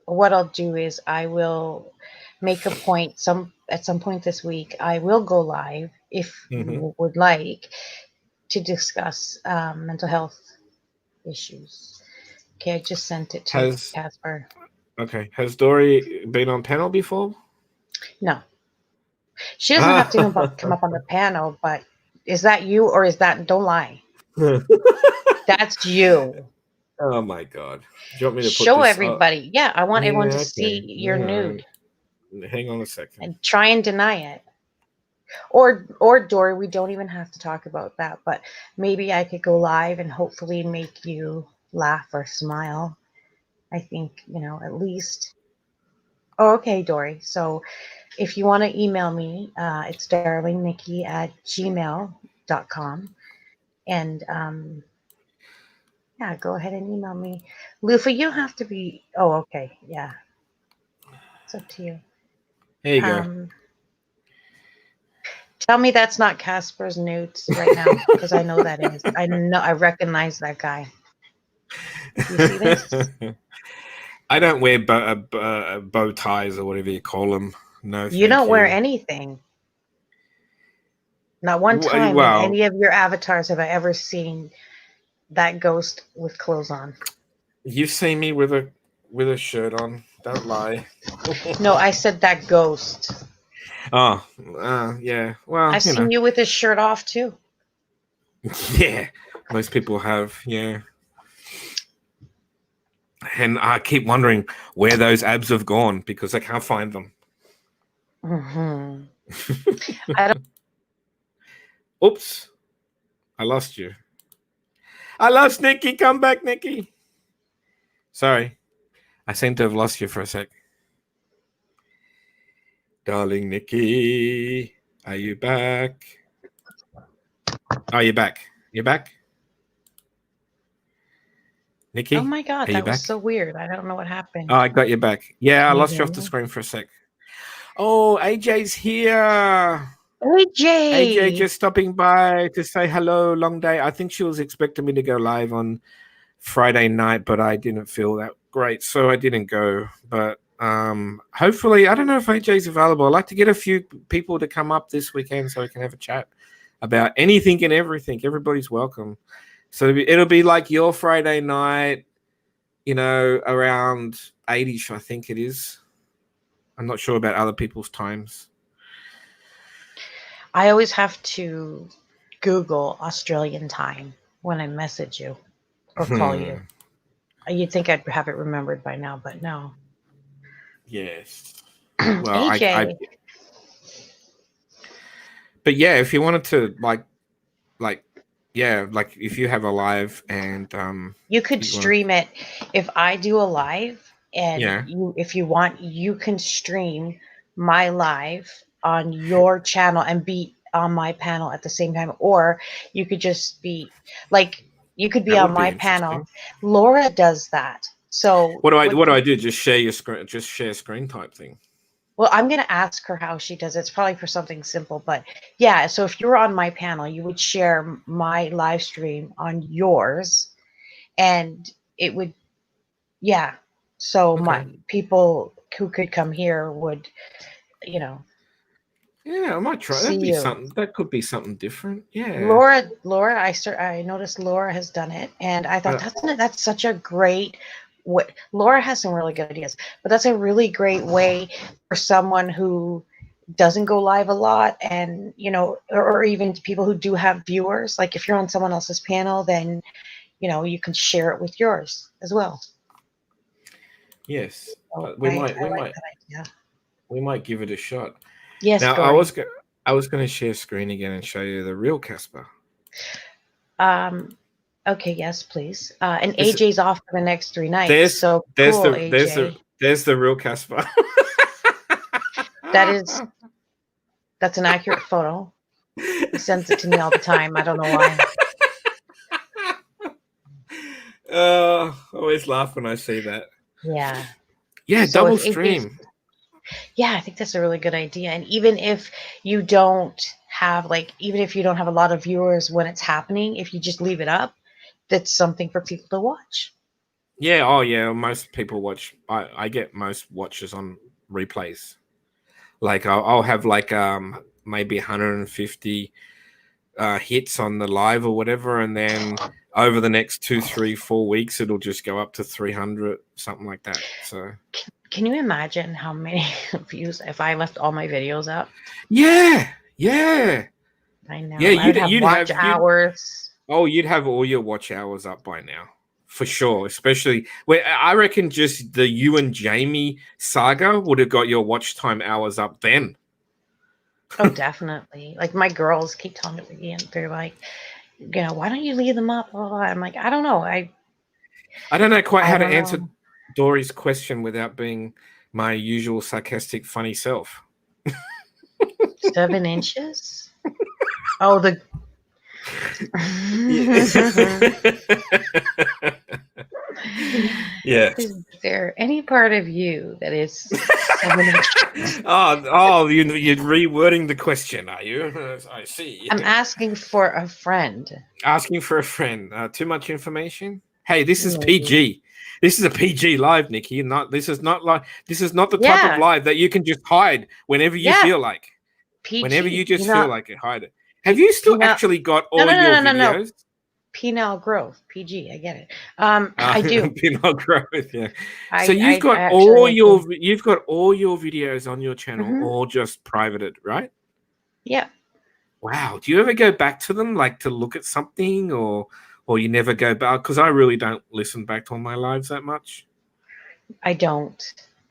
What I'll do is I will make a point at some point this week. I will go live if Hmm. you would like to discuss mental health issues. Okay, I just sent it to Has Casper. Has Dory been on panel before? No, she doesn't have to come Ah. up on the panel, but is that you or is that, don't lie. That's you. Oh my God! Do you want me to put Show this? everybody. Yeah, I want everyone to Yeah, see okay. your All right. nude Hang on a second. and try and deny it. Or Dory, we don't even have to talk about that, but maybe I could go live and hopefully make you laugh or smile. I think, at least. Oh, okay, Dory. So if you want to email me, it's darlingnikki@gmail.com. And yeah, go ahead and email me. Lufa, you don't have to be. Oh, okay. Yeah, it's up to you. There you go. Um, Tell me that's not Casper's nudes right now, because I know that is. I know, I recognize that guy. You see this? I don't wear bow ties or whatever you call them. No, You thank don't wear you. anything. Not one time in Well, any of your avatars have I ever seen that ghost with clothes on. You've seen me with a shirt on. Don't lie. No, I said that ghost. Oh, yeah. Well, I've seen you with his shirt off too. yeah. Most people have, yeah. And I keep wondering where those abs have gone because I can't find them. Mm-hmm. I don't. Oops. I lost you. I lost Nikki. Come back, Nikki. Sorry. I seem to have lost you for a sec. Darling Nikki, are you back? Oh, you're back. You're back? Nikki? Oh my God, Are you that was back? so weird. I don't know what happened. Oh, I got you back. Yeah, I Can you lost hear you off the me? screen for a sec. Oh, AJ's here. AJ AJ. just stopping by to say hello. Long day. I think she was expecting me to go live on Friday night, but I didn't feel that great, so I didn't go. But hopefully, I don't know if AJ's available. I'd like to get a few people to come up this weekend so we can have a chat about anything and everything. Everybody's welcome. So it'll be like your Friday night, around 8ish, I think it is. I'm not sure about other people's times. I always have to Google Australian time when I message you or call you. You'd think I'd have it remembered by now, but no. Yes. Well, I AJ. but yeah, if you wanted to like if you have a live and You could you want stream it if I do a live, and yeah. if you want, you can stream my live on your channel and be on my panel at the same time, or you could just be like, you could be That on would be my panel. interesting. Laura does that. So What do I do? Just share your screen, just share screen type thing. well, I'm going to ask her how she does it. It's probably for something simple, but yeah. So if you were on my panel, you would share my live stream on yours, and it would, yeah. So my Okay. people who could come here would, you know, Yeah, I might try. see That'd be you. something. That could be something different. Yeah. Laura, I noticed Laura has done it, and I thought that's such a great way. Laura has some really good ideas, but that's a really great way for someone who doesn't go live a lot, and or even people who do have viewers. Like if you're on someone else's panel, then you can share it with yours as well. Yes. So We I might. We like might. that idea. We might give it a shot. Yes, Now, Dory. I was going to share screen again and show you the real Casper. Um, okay, yes, please. And This, AJ's off for the next 3 nights, there's so there's cool, the there's the AJ. there's the real Casper. That's an accurate photo. He sends it to me all the time. I don't know why. Always laugh when I see that. Yeah. Yeah, So double if AJ's, stream. yeah, I think that's a really good idea. And even if you don't have even if you don't have a lot of viewers when it's happening, if you just leave it up, that's something for people to watch. Yeah, oh yeah. Most people watch. I get most watches on replays. Like I'll have like maybe 150 hits on the live or whatever, and then over the next 2, 3, 4 weeks, it'll just go up to 300, something like that. So Can you imagine how many views if I left all my videos up? yeah. I know. Yeah, I would have watch hours. you'd have all your watch hours up by now. For sure, especially where I reckon just the you and Jamie saga would have got your watch time hours up then. Oh, definitely. Like my girls keep telling me, and they're like, why don't you leave them up? Blah, blah, blah. I'm like, I don't know. I don't know quite I how to don't answer know. Dory's question without being my usual sarcastic, funny self. 7 inches? Oh, the. Yeah. Is there any part of you that is 7 inches? You're rewording the question, are you? I see. I'm asking for a friend. Asking for a friend. Too much information? Hey, this is Maybe. PG. This is a PG live, Nikki. This is not the type of Yeah. live that you can just hide whenever you Yeah. feel like. PG. Whenever you just feel like it, hide it. Have you still actually got all your videos? penile growth, PG. I get it. I do. Pinot growth, yeah. So I actually like to. you've got all your videos on your channel, Hmm. all just privated, right? Yeah, Wow. Do you ever go back to them, like to look at something, or you never go back? Because I really don't listen back to all my lives that much. I don't.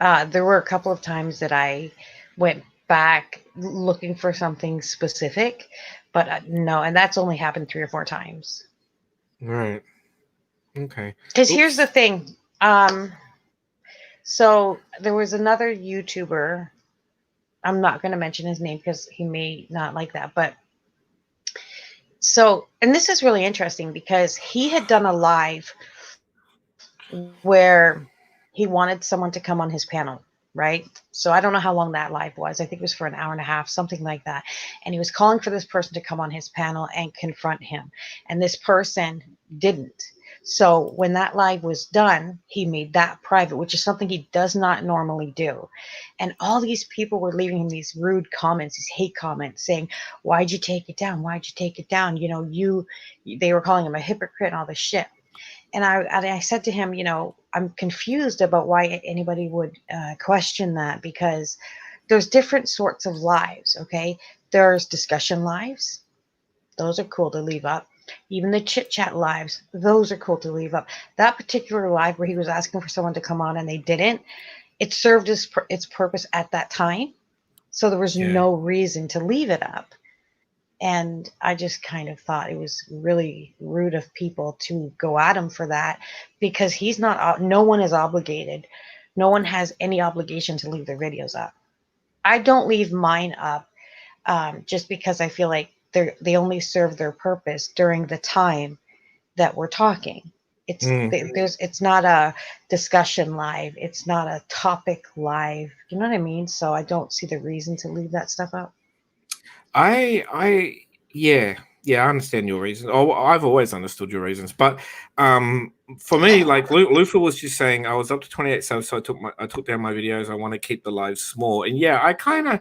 There were a couple of times that I went back looking for something specific, but no, and that's only happened 3 or 4 times. Right. Okay. Because here's the Oops. thing. So there was another YouTuber. I'm not going to mention his name because he may not like that. But so, and this is really interesting because he had done a live where he wanted someone to come on his panel, right? So I don't know how long that live was. I think it was for an hour and a half, something like that. And he was calling for this person to come on his panel and confront him. And this person didn't. So when that live was done, he made that private, which is something he does not normally do. And all these people were leaving him these rude comments, these hate comments saying, "Why'd you take it down? Why'd you take it down? You know, they were calling him a hypocrite and all this shit." And I said to him, I'm confused about why anybody would question that, because there's different sorts of lives. Okay. There's discussion lives. Those are cool to leave up. Even the chit chat lives, those are cool to leave up. That particular live where he was asking for someone to come on and they didn't, it served its purpose at that time. So there was Yeah. no reason to leave it up. And I just kind of thought it was really rude of people to go at him for that, because he's not, no one is obligated. No one has any obligation to leave their videos up. I don't leave mine up just because I feel like they only serve their purpose during the time that we're talking. Mm. It's not a discussion live. It's not a topic live. You know what I mean? So I don't see the reason to leave that stuff up. I yeah, yeah, I understand your reasons. Oh, I've always understood your reasons, but for me, like Lufa was just saying, I was up to 28 subs, so I took down my videos. I want to keep the lives small, and yeah, I kind of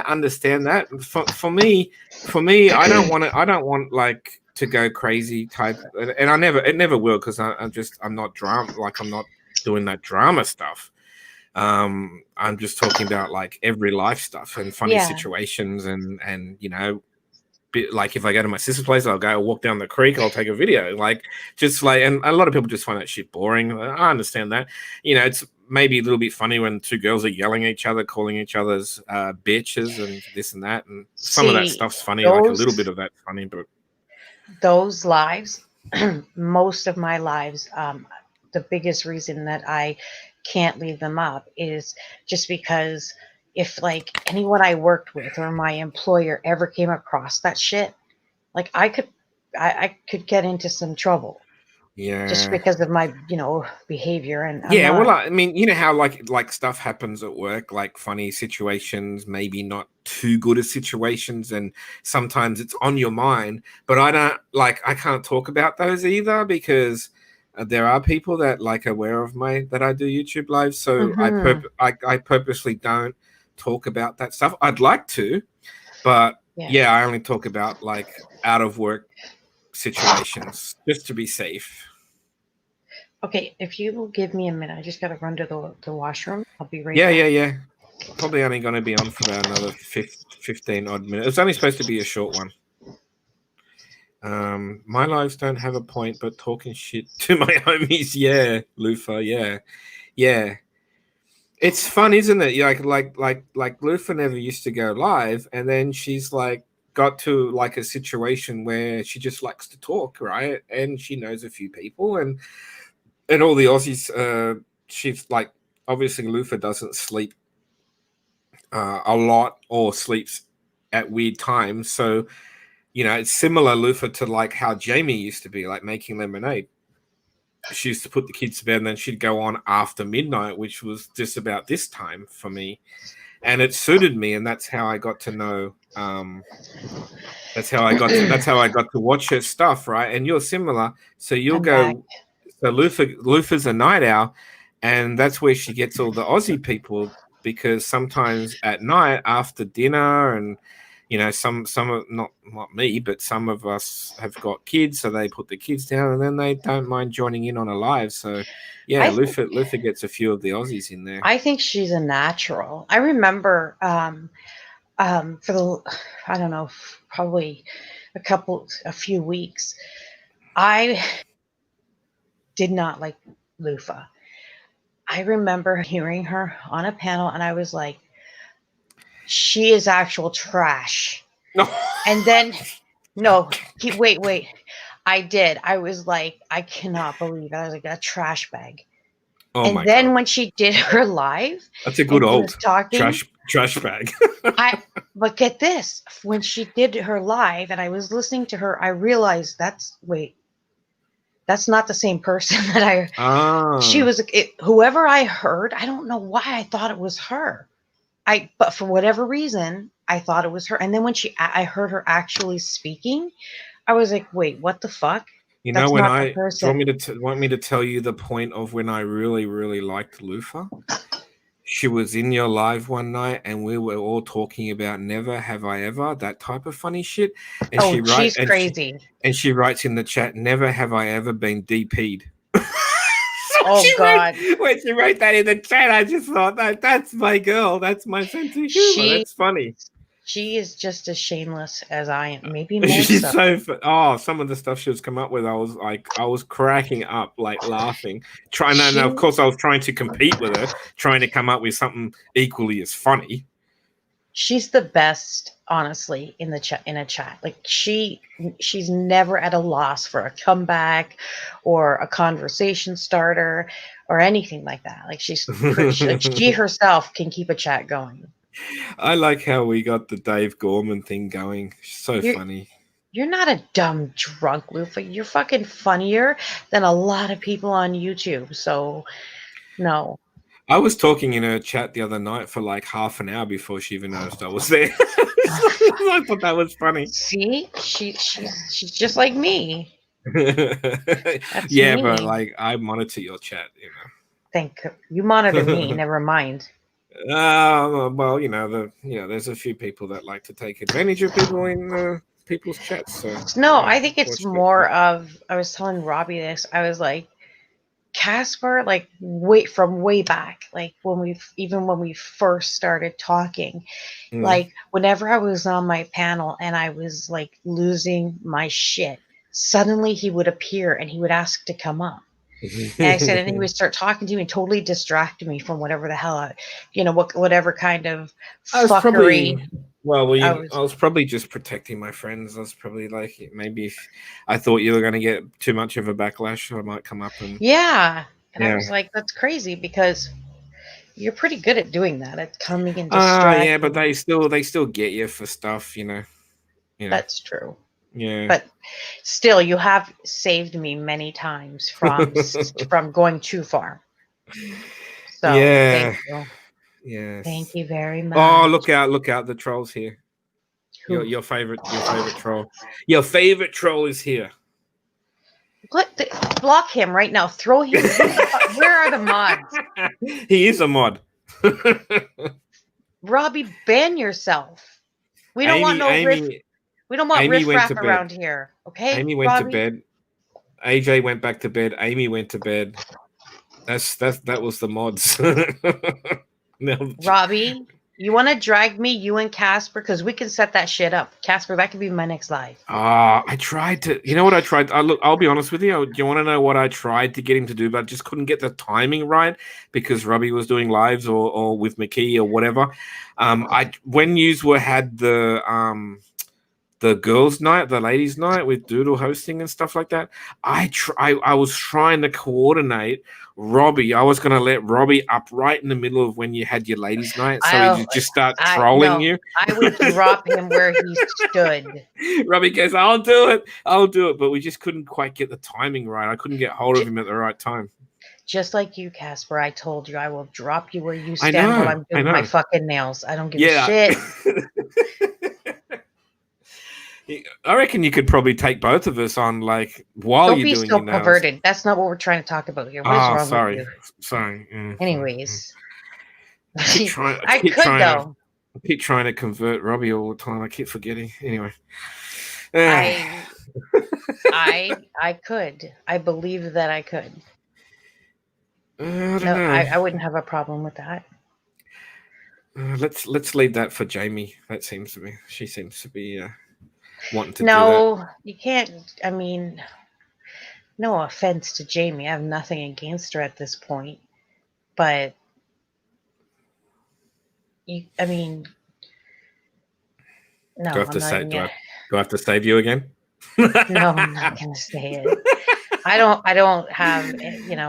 understand that. For me, I don't want like to go crazy type, and it never will, because I'm not drama, like I'm not doing that drama stuff. I'm just talking about like every life stuff and funny Yeah. situations, and like if I go to my sister's place, I'll walk down the creek, I'll take a video, like just like, and a lot of people just find that shit boring. I understand that. It's maybe a little bit funny when two girls are yelling at each other, calling each other's bitches and this and that, and some of that See, stuff's funny, like a those little bit of that's funny, but those lives, most of my lives, the biggest reason that I can't leave them up is just because if like anyone I worked with or my employer ever came across that shit, like I could get into some trouble just yeah. because of my, behavior. And I'm Yeah, well, not. I mean, you know how like stuff happens at work, like funny situations, maybe not too good of situations, and sometimes it's on your mind. But I can't talk about those either, because there are people that like aware of that I do YouTube live, so Hmm. I purposely don't talk about that stuff. I'd like to, but Yeah. yeah, I only talk about like out of work situations just to be safe. Okay, if you will give me a minute, I just got to run to the washroom. I'll be right Yeah, back. yeah, yeah. Probably only going to be on for about another 15 odd minutes. It's only supposed to be a short one. My lives don't have a point, but talking shit to my homies, yeah, Lufa, yeah, yeah. It's fun, isn't it? Like Lufa never used to go live, and then she's like got to like a situation where she just likes to talk, right? And she knows a few people, and all the Aussies. She's like, obviously Lufa doesn't sleep a lot or sleeps at weird times. So, it's similar, Lufa, to like how Jamie used to be, like making lemonade. She used to put the kids to bed and then she'd go on after midnight, which was just about this time for me. And it suited me, and that's how I got to know. That's how I got to watch her stuff, right? And you're similar, so you'll I'm back. go. So Lufa's a night owl, and that's where she gets all the Aussie people, because sometimes at night after dinner and some of not me, but some of us have got kids, so they put the kids down, and then they don't mind joining in on a live. So yeah, Lufa gets a few of the Aussies in there. I think she's a natural. I remember for the, I don't know, probably a few weeks, I did not like Lufa. I remember hearing her on a panel, and I was like, she is actual trash. No. And then, no, wait. I did. I was like, I cannot believe it. I was like, a trash bag. Oh and my then God. when she did her live, That's a good old talking, trash bag. But get this, when she did her live and I was listening to her, I realized that's not the same person that she was, whoever I heard. I don't know why I thought it was her. But for whatever reason, I thought it was her. And then when I heard her actually speaking, I was like, wait, what the fuck? That's when not the person. Do you want me to tell you the point of when I really, really liked Lufa? She was in your live one night, and we were all talking about "Never Have I Ever," that type of funny shit. And she's crazy. She writes in the chat, "Never have I ever been DP'd." God! When she wrote that in the chat, I just thought that's my girl. That's my sense of humor. That's funny. She is just as shameless as I am. Maybe more She's so. Some of the stuff she was come up with, I was cracking up, like laughing. Of course, I was trying to compete with her, trying to come up with something equally as funny. She's the best, honestly, in a chat. Like she's never at a loss for a comeback or a conversation starter or anything like that. Like she herself can keep a chat going. I like how we got the Dave Gorman thing going. So funny. You're not a dumb drunk, Lufa. You're fucking funnier than a lot of people on YouTube. So, no. I was talking in her chat the other night for like half an hour before she even noticed I was there. I thought that was funny. See, she's just like me. Yeah, me. But like I monitor your chat, You monitor me. Never mind. Well, there's a few people that like to take advantage of people in people's chats. So no, I think it's more of. I was telling Robbie this. I was like, Casper, like way back, like when we first started talking, like whenever I was on my panel and I was like losing my shit, suddenly he would appear and he would ask to come up. And I said, and he would start talking to me and totally distract me from whatever the hell, whatever kind of fuckery. I was probably just protecting my friends. I was probably like, maybe if I thought you were going to get too much of a backlash, I might come up and I was like, that's crazy because you're pretty good at doing that, at coming and distracting. Yeah, but they still get you for stuff, That's true. Yeah, but still, you have saved me many times from going too far. So yeah, thank you. Yes. Thank you very much. Oh, look out! The troll's here. Your favorite troll. Your favorite troll is here. Block him right now. Throw him. Where are the mods? He is a mod. Robbie, ban yourself. We don't want no riff. We don't want riff-raff around here. Okay. Amy went to bed. AJ went back to bed. Amy went to bed. That was the mods. No. Robbie, you want to drag me, you and Casper, because we can set that shit up. Casper, that could be my next live. I tried to. You know what I tried? I'll be honest with you. Do you want to know what I tried to get him to do, but I just couldn't get the timing right because Robbie was doing lives or with McKee or whatever. When yous had the girls' night, the ladies' night with Doodle hosting and stuff like that, I was trying to coordinate Robbie. I was going to let Robbie up right in the middle of when you had your ladies' night, so he'd just start trolling you. I would drop him where he stood. Robbie goes, I'll do it, but we just couldn't quite get the timing right. I couldn't get hold of him at the right time. Just like you, Casper, I told you I will drop you where you stand while I'm doing my fucking nails. I don't give a shit. I reckon you could probably take both of us on, like, while you're doing your nails. Don't be so perverted. That's not what we're trying to talk about here. What is wrong with you? Sorry. Anyways. I could though. I keep trying to convert Robbie all the time. I keep forgetting. Anyway. Ah, I I could. I believe that I could. I don't No, know. I wouldn't have a problem with that. Let's leave that for Jamie. That seems to be. She seems to be wanting to do that. No, you can't. I mean, no offense to Jamie. I have nothing against her at this point. But I mean, Do I no, have I'm to not say? even gonna. Do I have to save you again? No, I'm not gonna say it. I don't have,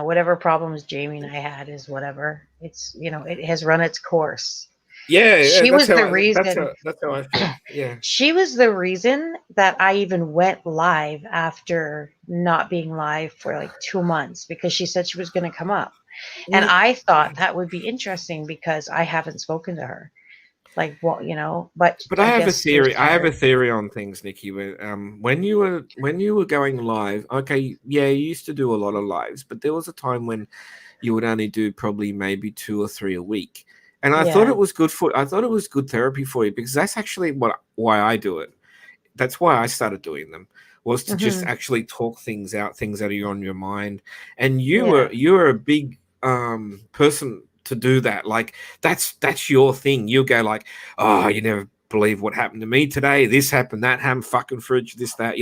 whatever problems Jamie and I had is whatever. It's, it has run its course. Yeah, She was the reason. that's how I feel. Yeah. She was the reason that I even went live after not being live for like 2 months because she said she was going to come up. And Well, I thought that would be interesting because I haven't spoken to her. Like, well, but but I I have a guess she was theory. I have a tired. theory on things, Nikki. When you were going live, okay, yeah, you used to do a lot of lives, but there was a time when you would only do probably maybe 2 or 3 a week. And Yeah. I thought it was good therapy for you because that's actually why I do it. That's why I started doing them, was to just Hmm. actually talk things that are on your mind. And Yeah. you were a big person to do that. Like that's your thing. You'll go like, oh, you never believe what happened to me today. This happened, that happened, fucking fridge, this, that,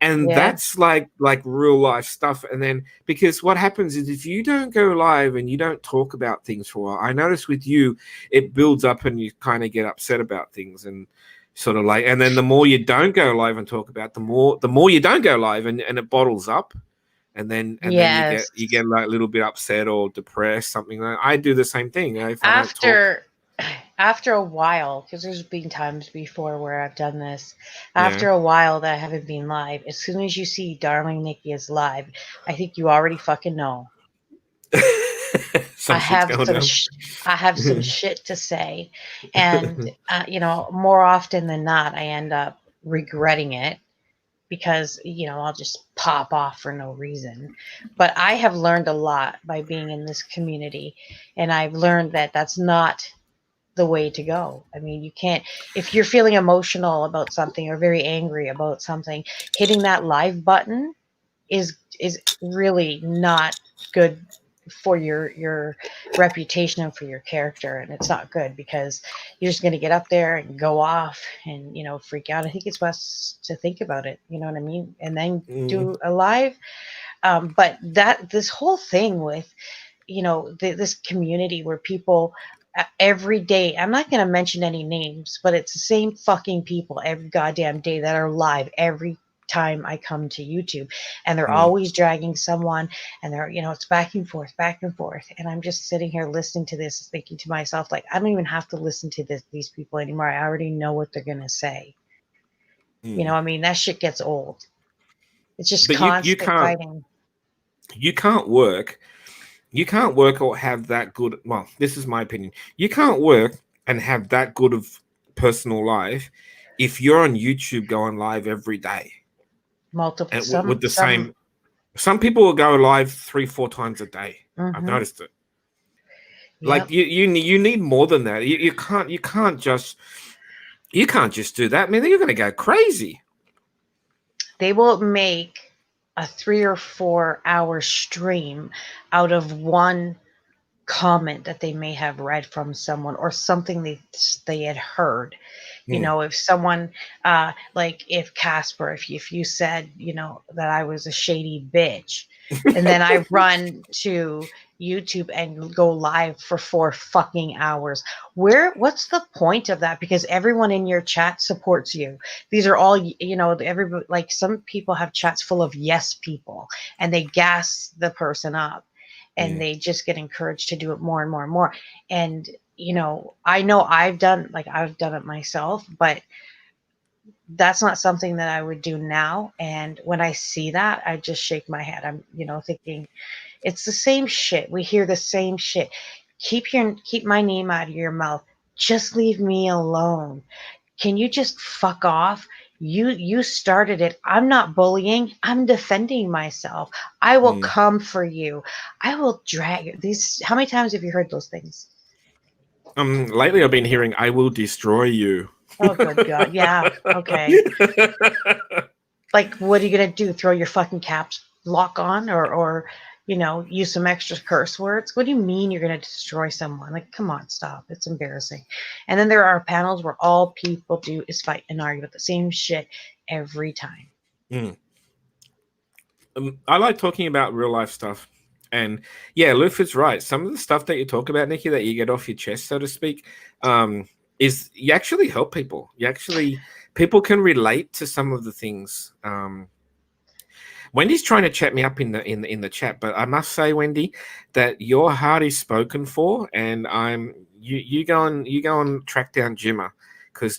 and Yeah. that's like real life stuff. And then because what happens is if you don't go live and you don't talk about things for a while, I notice with you, it builds up and you kind of get upset about things and sort of like, and then the more you don't go live and talk about, the more you don't go live, and it bottles up, and then Yes. you get like a little bit upset or depressed, something like that. I do the same thing, if I don't talk. After after a while, because there's been times before where I've done this, Yeah. after a while that I haven't been live, as soon as you see Darling Nikki is live, I think you already fucking know. I Some shit's have going some down. I have some shit to say, and more often than not, I end up regretting it because I'll just pop off for no reason. But I have learned a lot by being in this community, and I've learned that that's not the way to go. I mean, you can't, if you're feeling emotional about something or very angry about something, hitting that live button is really not good for your reputation and for your character, and it's not good because you're just going to get up there and go off and freak out. I think it's best to think about it, you know what I mean, and then Mm, do a live. But that this whole thing with this community where people every day, I'm not going to mention any names, but it's the same fucking people every goddamn day that are live every time I come to YouTube, and they're mm, always dragging someone, and they're it's back and forth, and I'm just sitting here listening to this thinking to myself, like, I don't even have to listen to these people anymore. I already know what they're going to say. mm. I mean, that shit gets old. It's just But constant fighting. you can't work you can't work or have that good. Well, this is my opinion. You can't work and have that good of personal life if you're on YouTube going live every day Multiple and with the some. same. Some people will go live 3 4 times a day. I've Mm-hmm. noticed it. Like Yep. you need more than that. You can't just do that. I mean, you're going to go crazy. They will make a 3 or 4 hour stream out of one comment that they may have read from someone or something they had heard. Mm. If someone like if Casper, if you said that I was a shady bitch, and then I run to YouTube and go live for 4 fucking hours, what's the point of that? Because everyone in your chat supports you. These are all everybody, like, some people have chats full of yes people, and they gas the person up, and Mm. they just get encouraged to do it more and more and more. And I know I've done it myself, but that's not something that I would do now. And when I see that, I just shake my head. I'm thinking, it's the same shit. We hear the same shit. Keep my name out of your mouth. Just leave me alone. Can you just fuck off? You started it. I'm not bullying. I'm defending myself. I will Mm. come for you. I will drag these. How many times have you heard those things? Lately I've been hearing "I will destroy you." Oh, good God. Yeah. Okay. Like, what are you going to do? Throw your fucking caps lock on or, use some extra curse words? What do you mean you're going to destroy someone? Like, come on, stop. It's embarrassing. And then there are panels where all people do is fight and argue about the same shit every time. Mm. I like talking about real life stuff. And yeah, Luffy's right. Some of the stuff that you talk about, Nikki, that you get off your chest, so to speak, is you actually help people. People can relate to some of the things. Wendy's trying to chat me up in the chat, but I must say, Wendy, that your heart is spoken for, and you go and track down Jimmer, because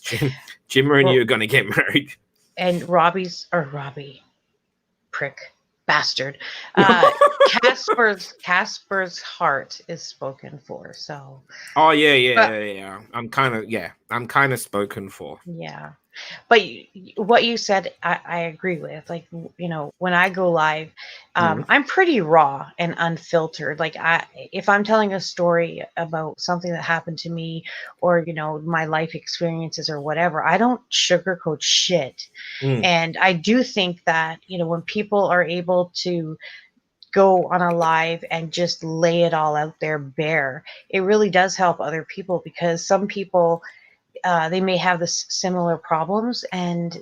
Jimmer and you are going to get married. And Robbie, prick, bastard. Casper's heart is spoken for. So. Oh yeah. I'm kind of spoken for. Yeah. But what you said, I agree with. Like, when I go live, I'm pretty raw and unfiltered. Like, if I'm telling a story about something that happened to me, or my life experiences or whatever, I don't sugarcoat shit. And I do think that when people are able to go on a live and just lay it all out there bare, it really does help other people, because some people, they may have this similar problems and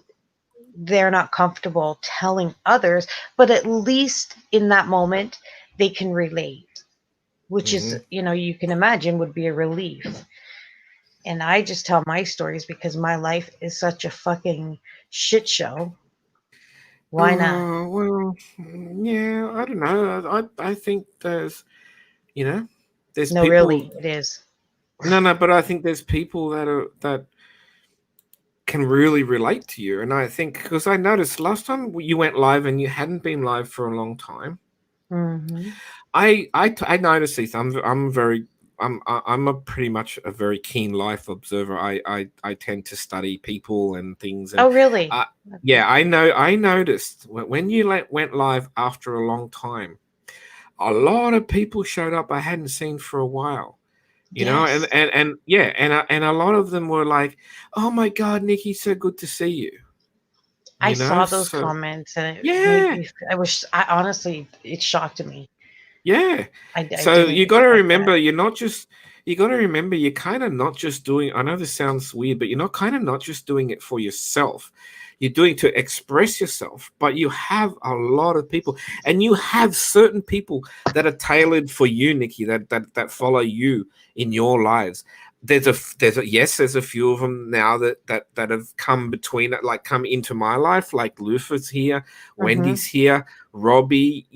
they're not comfortable telling others, but at least in that moment they can relate, which is, you can imagine, would be a relief. And I just tell my stories because my life is such a fucking shit show. Why not? Well, yeah, I don't know. I think there's No, people. really, it is. No, but I think there's people that can really relate to you, and I think because I noticed last time you went live and you hadn't been live for a long time. Mm-hmm. I noticed this. I'm a pretty much a very keen life observer. I tend to study people and things. And Oh, really? yeah, I noticed when you went live after a long time, a lot of people showed up I hadn't seen for a while. Yes. And yeah, and a lot of them were like, "Oh my God, Nikki, so good to see you." I saw those So comments and it made yeah, me, I honestly, it shocked me. yeah. I So didn't you got to expect that. remember, you got to remember, you're kind of not just doing, I know this sounds weird, but you're not kind of not just doing it for yourself. You're doing to express yourself, but you have a lot of people, and you have certain people that are tailored for you, Nikki, that follow you in your lives. There's a few of them now that have come between it, like come into my life, like Lufa's here, Mm-hmm. Wendy's here, Robbie,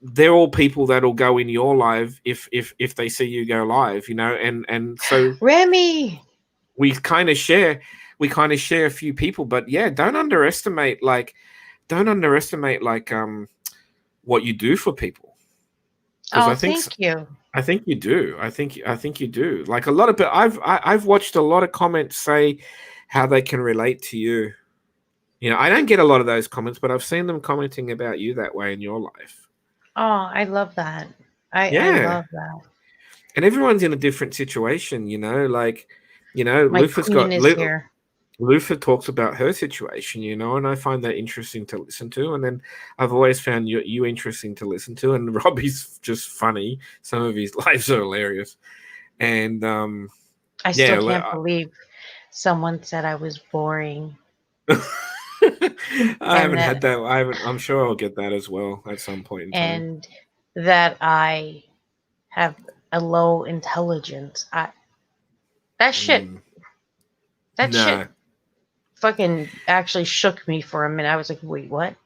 they're all people that'll go in your live if they see you go live, and so Remy. we kind of share a few people, but yeah, don't underestimate like what you do for people, because Oh, thank you. I think you do. I think you do. Like a lot of people, I've watched a lot of comments say how they can relate to you. I don't get a lot of those comments, but I've seen them commenting about you that way in your life. Oh, I love that. I Yeah. love that. And everyone's in a different situation, like, My queen is here. Lufa talks about her situation, and I find that interesting to listen to. And then I've always found you interesting to listen to. And Robbie's just funny. Some of his lives are hilarious. And I still yeah, can't believe someone said I was boring I and haven't had that that. I'm sure I'll get that as well at some point in time. and that I have a low intelligence. That shit Mm, that shit no. fucking actually shook me for a minute. I was like, wait, what?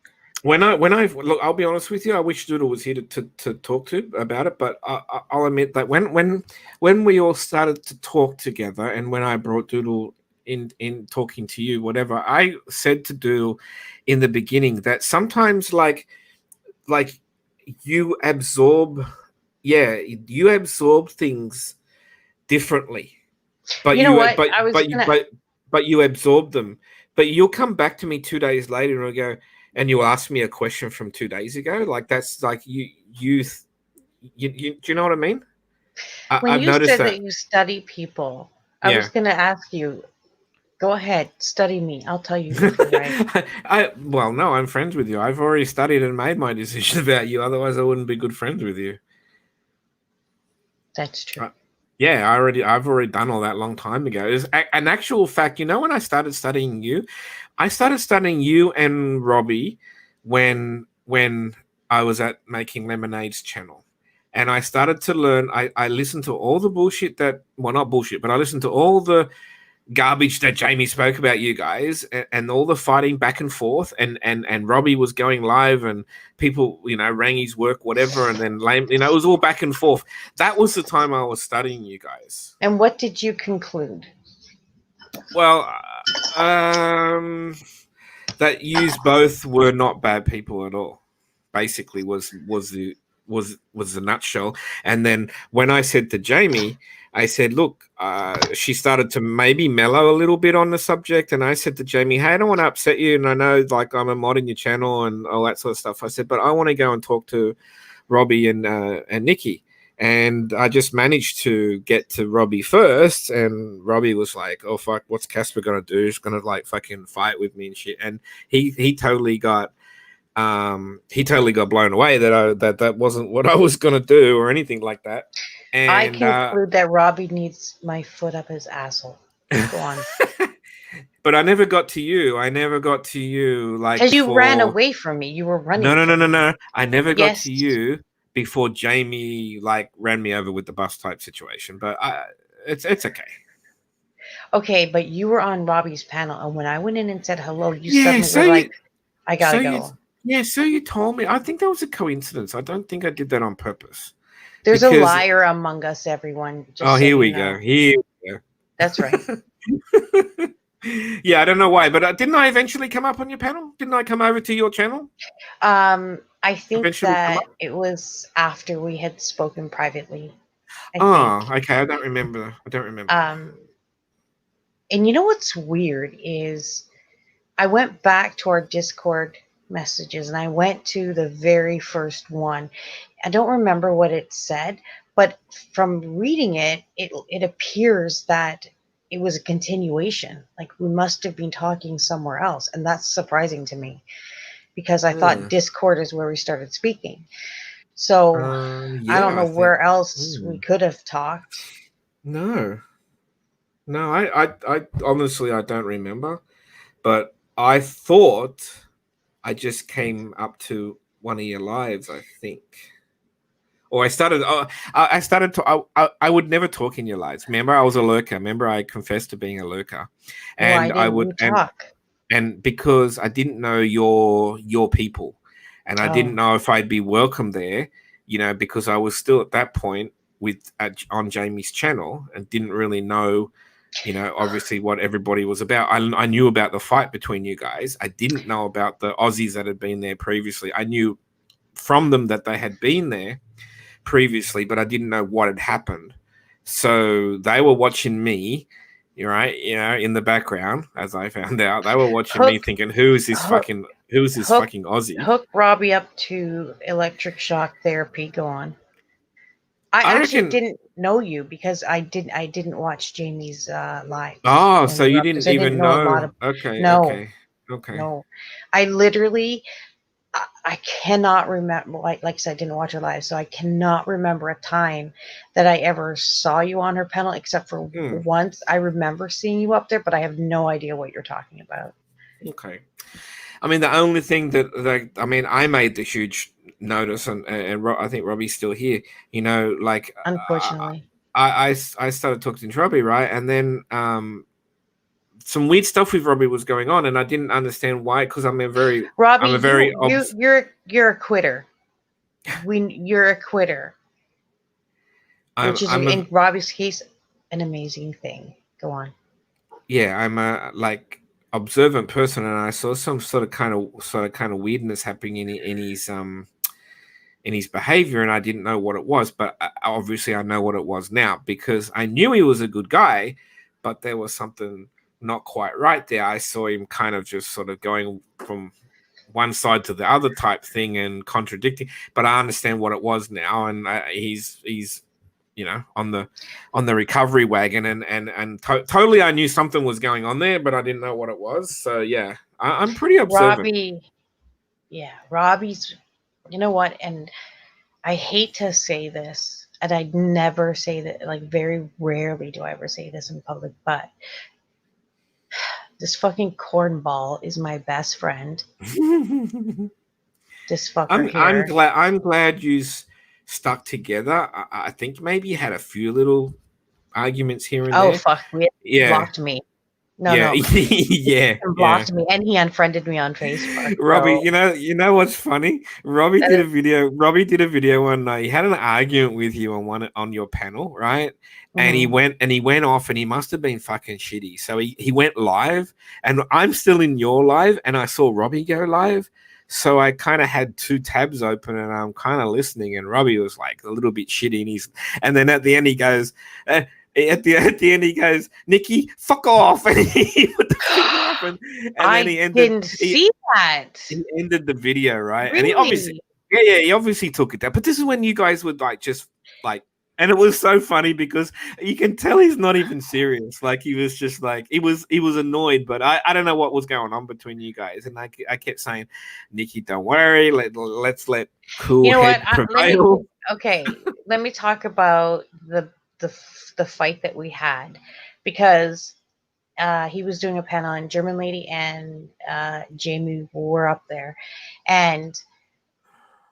When I look, I'll be honest with you. I wish Doodle was here to talk to about it, but I'll admit that when we all started to talk together, and when I brought Doodle in talking to you, whatever, I said to Doodle in the beginning that sometimes like you absorb, yeah, you absorb things differently, but You know you what? I was gonna but you absorb them. But you'll come back to me 2 days later and I'll go, and you'll ask me a question from 2 days ago. Like that's like you do you know what I mean? When I've you noticed said that. that you study people, I was Yeah. going to ask you, go ahead, study me. I'll tell you if you're right. Well, no, I'm friends with you. I've already studied and made my decision about you. Otherwise, I wouldn't be good friends with you. That's true. Yeah, I've already done all that long time ago. It's an actual fact. When I started studying you, I started studying you and Robbie when I was at Making Lemonade's channel. And I started to learn. I listened to all the bullshit not bullshit, but I listened to all the garbage that Jamie spoke about you guys, and all the fighting back and forth, and Robbie was going live, and people rang his work, whatever, and then it was all back and forth. That was the time I was studying you guys. And what did you conclude? Well, that yous both were not bad people at all. Basically, was the nutshell. And then when I said to Jamie, I said, "Look," she started to maybe mellow a little bit on the subject, and I said to Jamie, "Hey, I don't want to upset you, and I know like I'm a mod in your channel and all that sort of stuff." I said, "But I want to go and talk to Robbie and Nikki." And I just managed to get to Robbie first, and Robbie was like, "Oh fuck, what's Casper gonna do? He's gonna like fucking fight with me and shit." And he totally got blown away that wasn't what I was gonna do or anything like that. I And conclude that Robbie needs my foot up his asshole. Go on. but I never got to you. I never got to you like Because you ran before. away from me. You were No, running no, no, from no, me. no. I never got Yes. to you before Jamie like ran me over with the bus type situation. But it's okay. Okay, but you were on Robbie's panel, and when I went in and said hello, you Yeah, suddenly were like, I gotta go. So you told me. I think that was a coincidence. I don't think I did that on purpose. There's a Because liar among us, everyone. oh, Just so here you we know. go. Here we go. That's right. Yeah, I don't know why, but didn't I eventually come up on your panel? Didn't I come over to your channel? I think Eventually come that up? it was after we had spoken privately. I think. Oh, okay. I don't remember. Um, and you know what's weird is I went back to our Discord messages and I went to the very first one. I don't remember what it said, but from reading it, it appears that it was a continuation. Like we must have been talking somewhere else, and that's surprising to me because I thought Hmm. Discord is where we started speaking. So I don't Yeah, know I think. where else we Hmm. could have talked. No, no. I honestly, I don't remember. But I thought I just came up to one of your lives. I think. Or I started. I started to. I would never talk in your lives. Remember, I was a lurker. Remember, I confessed to being a lurker, Why and I didn't would you talk? and because I didn't know your people, and I didn't Oh, know if I'd be welcome there. Because I was still at that point on Jamie's channel and didn't really know. Obviously what everybody was about. I knew about the fight between you guys. I didn't know about the Aussies that had been there previously. I knew from them that they had been there previously, but I didn't know what had happened. So they were watching me, right? In the background, as I found out, they were watching me, hook, thinking, hook, who is this hook, fucking Aussie?" hook Robbie up to electric shock therapy. Go on. I I actually reckon. didn't know you because I didn't watch Jamie's lives Oh, when so we were you up there. didn't So I didn't even know a lot know? of. Okay, No, okay, okay. no. I literally I cannot remember. Like I said, I didn't watch her live, so I cannot remember a time that I ever saw you on her panel, except for Hmm, once. I remember seeing you up there, but I have no idea what you're talking about. okay. I mean, the only thing I made the huge notice, and I think Robbie's still here. Like Unfortunately, I started talking to Robbie, right, and then some weird stuff with Robbie was going on, and I didn't understand why because Robbie, I'm a very you're a quitter. You're a quitter, which is I'm a in Robbie's case an amazing thing. Go on. yeah, I'm a like observant person, and I saw some sort of weirdness happening in his behavior, and I didn't know what it was, but obviously I know what it was now because I knew he was a good guy, but there was something not quite right there. I saw him kind of just sort of going from one side to the other type thing and contradicting, but I understand what it was now, and he's on the recovery wagon, and totally I knew something was going on there, but I didn't know what it was. So yeah, I'm pretty observant. Robbie's, you know what? And I hate to say this, and I never say that, like very rarely do I ever say this in public, but this fucking cornball is my best friend. This fucker here. I'm glad you stuck together. I think maybe you had a few little arguments here and Oh there. fuck, he Yeah, blocked me. yeah, No. yeah, And yeah. blocked me, and he unfriended me on Facebook. Robbie, So you know what's funny? Robbie that did a is, video. Robbie did a video one night. He had an argument with you on your panel, right? And he mhm. went off, and he must have been fucking shitty. So he went live, and I'm still in your live, and I saw Robbie go live. So I kind of had two tabs open, and I'm kind of listening. And Robbie was like a little bit shitty, and then at the end he goes. At the end, he goes, "Nikki, fuck off!" And he put the finger up, and I then he ended. didn't see that. He ended the video, right? And he obviously, Really? he obviously took it down. But this is when you guys would like just like, and it was so funny because you can tell he's not even serious. Like he was just like he was annoyed, but I don't know what was going on between you guys. And I kept saying, "Nikki, don't worry. Let's let cool You know head what? prevail." Let me talk about the fight that we had, because he was doing a panel, and German lady and Jamie were up there, and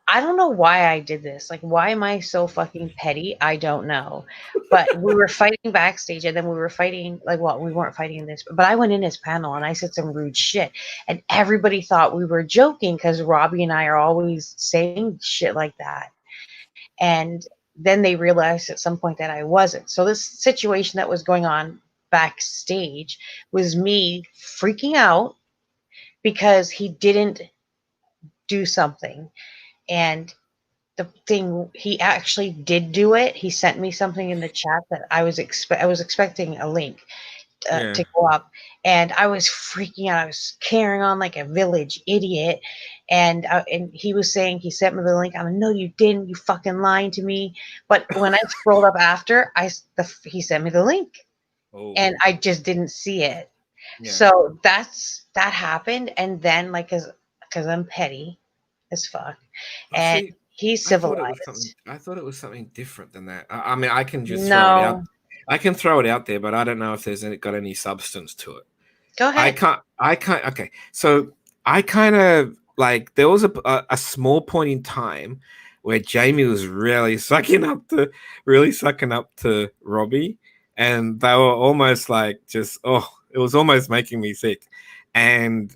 I don't know why I did this. Like, why am I so fucking petty? I don't know. But we were fighting backstage, and then we were fighting, like, well, we weren't fighting in this, but I went in his panel and I said some rude shit. And everybody thought we were joking because Robbie and I are always saying shit like that. And then they realized at some point that I wasn't. So this situation that was going on backstage was me freaking out because he didn't do something. And the thing, he actually did do it. He sent me something in the chat that I was expecting a link Yeah. to go up, and I was freaking out. I was carrying on like a village idiot, and he was saying he sent me the link. I'm like, no, you didn't. You fucking lying to me. But when I scrolled up after, he sent me the link, Oh. and I just didn't see it. Yeah. So that happened, and then like because I'm petty as fuck, and See, he's I thought it was something different than that. I mean, I can just throw it out. No, I can throw it out there, but I don't know if there's got any substance to it. go ahead. Okay. So I kind of like there was a small point in time where Jamie was really sucking up to Robbie, and they were almost like just it was almost making me sick. And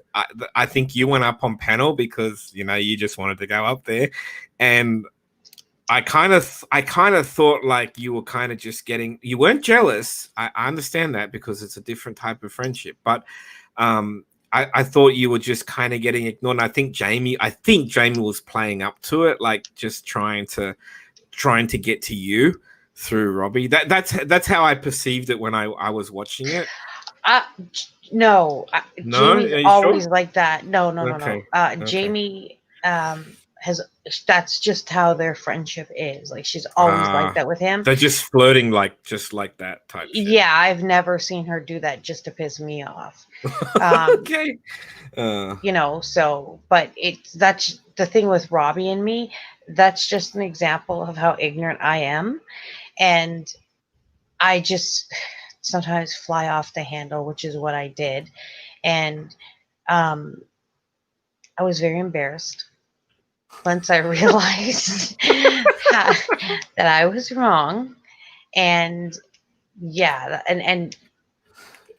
I think you went up on panel because you just wanted to go up there, and I kind of thought like you were kind of just you weren't jealous. I understand that because it's a different type of friendship, but I thought you were just kind of getting ignored. And I think Jamie was playing up to it, like just trying to get to you through Robbie. That's how I perceived it when I was watching it. No, No, Jamie's are you always sure? like that. No. Okay. Okay. Jamie has, that's just how their friendship is. Like she's always like that with him. They're just flirting just like that type shit. Yeah, I've never seen her do that just to piss me off. Okay. So, but that's the thing with Robbie and me. That's just an example of how ignorant I am. And I just sometimes fly off the handle, which is what I did. And I was very embarrassed once I realized that I was wrong. And yeah, and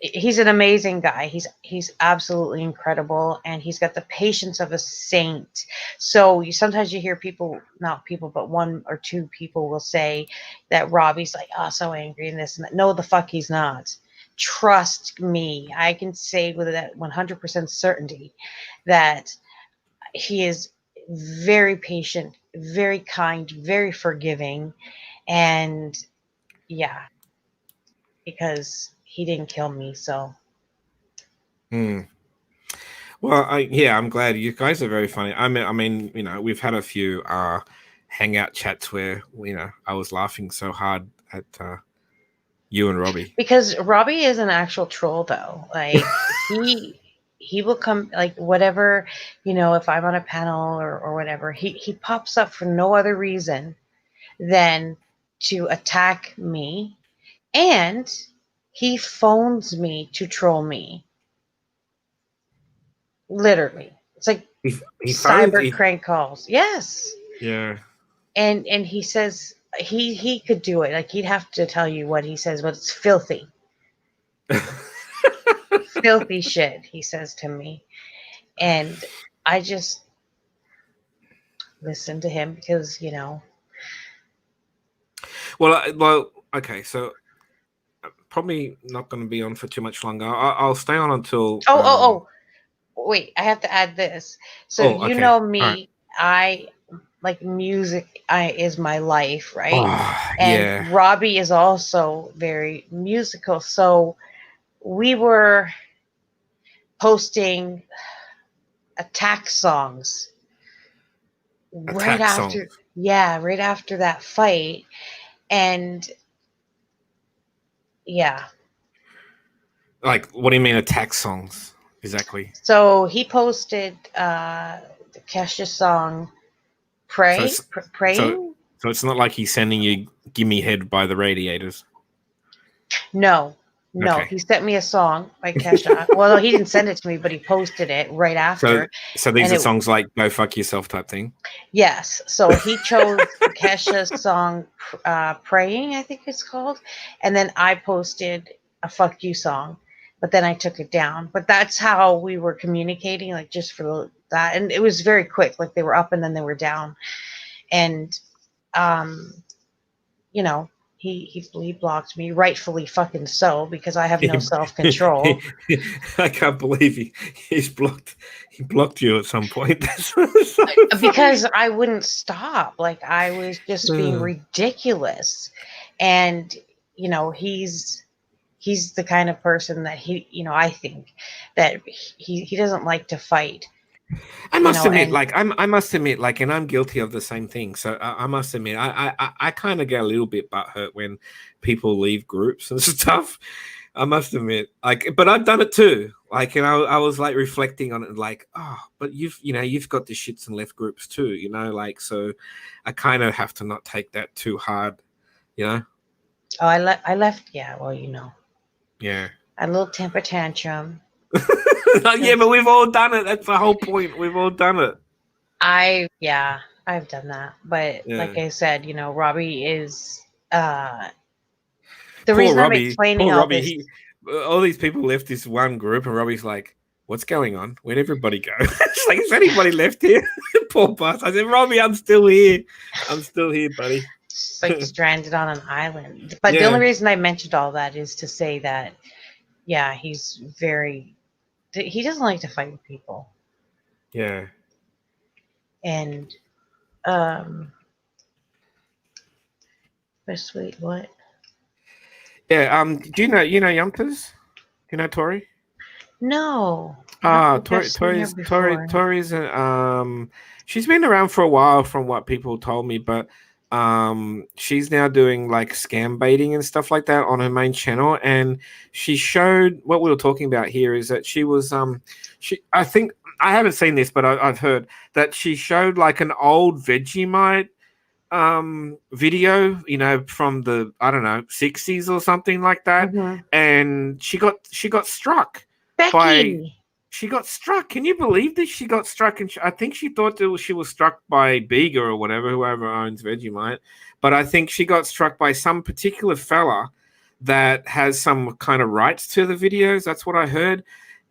he's an amazing guy. He's absolutely incredible, and he's got the patience of a saint. So sometimes you hear people, not people, but one or two people will say that Robbie's like, oh, so angry and this and that. No, the fuck he's not. Trust me. I can say with that 100% certainty that he is very patient, very kind, very forgiving, and yeah, because he didn't kill me, so. Well, I'm glad you guys are very funny. I mean, we've had a few hangout chats where I was laughing so hard at you and Robbie? Because Robbie is an actual troll, though. Like he will come, like, whatever, if I'm on a panel or whatever, he pops up for no other reason than to attack me, and he phones me to troll me. Literally, it's like He phones. cyber crank calls. Yes. Yeah. And he says he could do it. Like, he'd have to tell you what he says, but it's filthy. Filthy shit, he says to me. And I just listen to him because, Well, okay, so probably not going to be on for too much longer. I'll stay on until. Wait, I have to add this. So okay. me, right. I like music. Is my life, right? Oh, and yeah. Robbie is also very musical. So we were posting attack songs right after that fight, and yeah. Like, what do you mean attack songs? Exactly. So he posted the Kesha song Praying. So it's not like he's sending you Gimme Head by the Radiators. No. Okay. He sent me a song by Kesha. Well, no, he didn't send it to me, but he posted it right after. So these are songs like Go Fuck Yourself type thing? Yes. So he chose Kesha's song Praying, I think it's called. And then I posted a Fuck You song, but then I took it down. But that's how we were communicating, like, just for that. And it was very quick. Like, they were up and then they were down. And, he blocked me, rightfully fucking so, because I have no self-control. I can't believe he blocked you at some point. Because I wouldn't stop. Like, I was just being ridiculous. And, he's the kind of person that I think that he doesn't like to fight. I must admit, and I'm guilty of the same thing. So I must admit, I kind of get a little bit butthurt when people leave groups and stuff. I must admit, but I've done it too. And I was like reflecting on it, like, but you've got the shits and left groups too, so I kind of have to not take that too hard, Oh, I left. Yeah, well, Yeah. A little temper tantrum. Yeah, but we've all done it. That's the whole point. We've all done it. I've done that. But like I said, Robbie is the reason Robbie, I'm explaining all Robbie, this. All these people left this one group, and Robbie's like, "What's going on? Where'd everybody go?" It's like, "Is anybody left here?" Poor bus. I said, "Robbie, I'm still here. I'm still here, buddy." It's like stranded on an island. But the only reason I mentioned all that is to say that, he's he doesn't like to fight with people. Yeah. And but sweet, what? Yeah, do you know Yumpers? You know Tori? No. Tori's she's been around for a while from what people told me, but she's now doing like scam baiting and stuff like that on her main channel. And she showed what we were talking about here is that she was I think I haven't seen this, but I've heard that she showed like an old Vegemite video, from the, I don't know, 60s or something like that. Mm-hmm. And she got struck. Becky. She got struck. Can you believe this? She got struck, and I think she thought she was struck by Bega or whatever, whoever owns Vegemite. But I think she got struck by some particular fella that has some kind of rights to the videos. That's what I heard.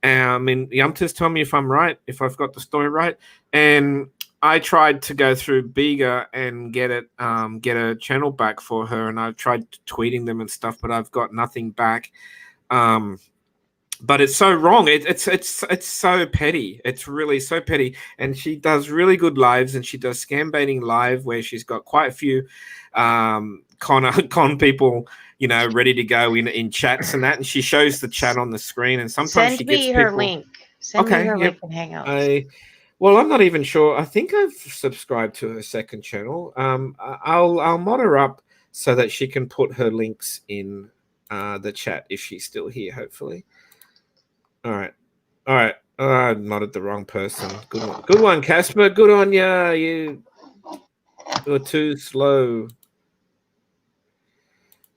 Yumters, tell me if I'm right, if I've got the story right. And I tried to go through Bega and get a channel back for her, and I've tried tweeting them and stuff, but I've got nothing back. But it's so wrong. It's so petty. It's really so petty. And she does really good lives, and she does scam baiting live where she's got quite a few con people, ready to go in chats and that. And she shows the chat on the screen, and sometimes she gets her link. Send me her link in Hangouts. Well, I'm not even sure. I think I've subscribed to her second channel. I'll mod her up so that she can put her links in the chat if she's still here, hopefully. All right. I nodded the wrong person. Good one, Casper. Good on ya. You were too slow.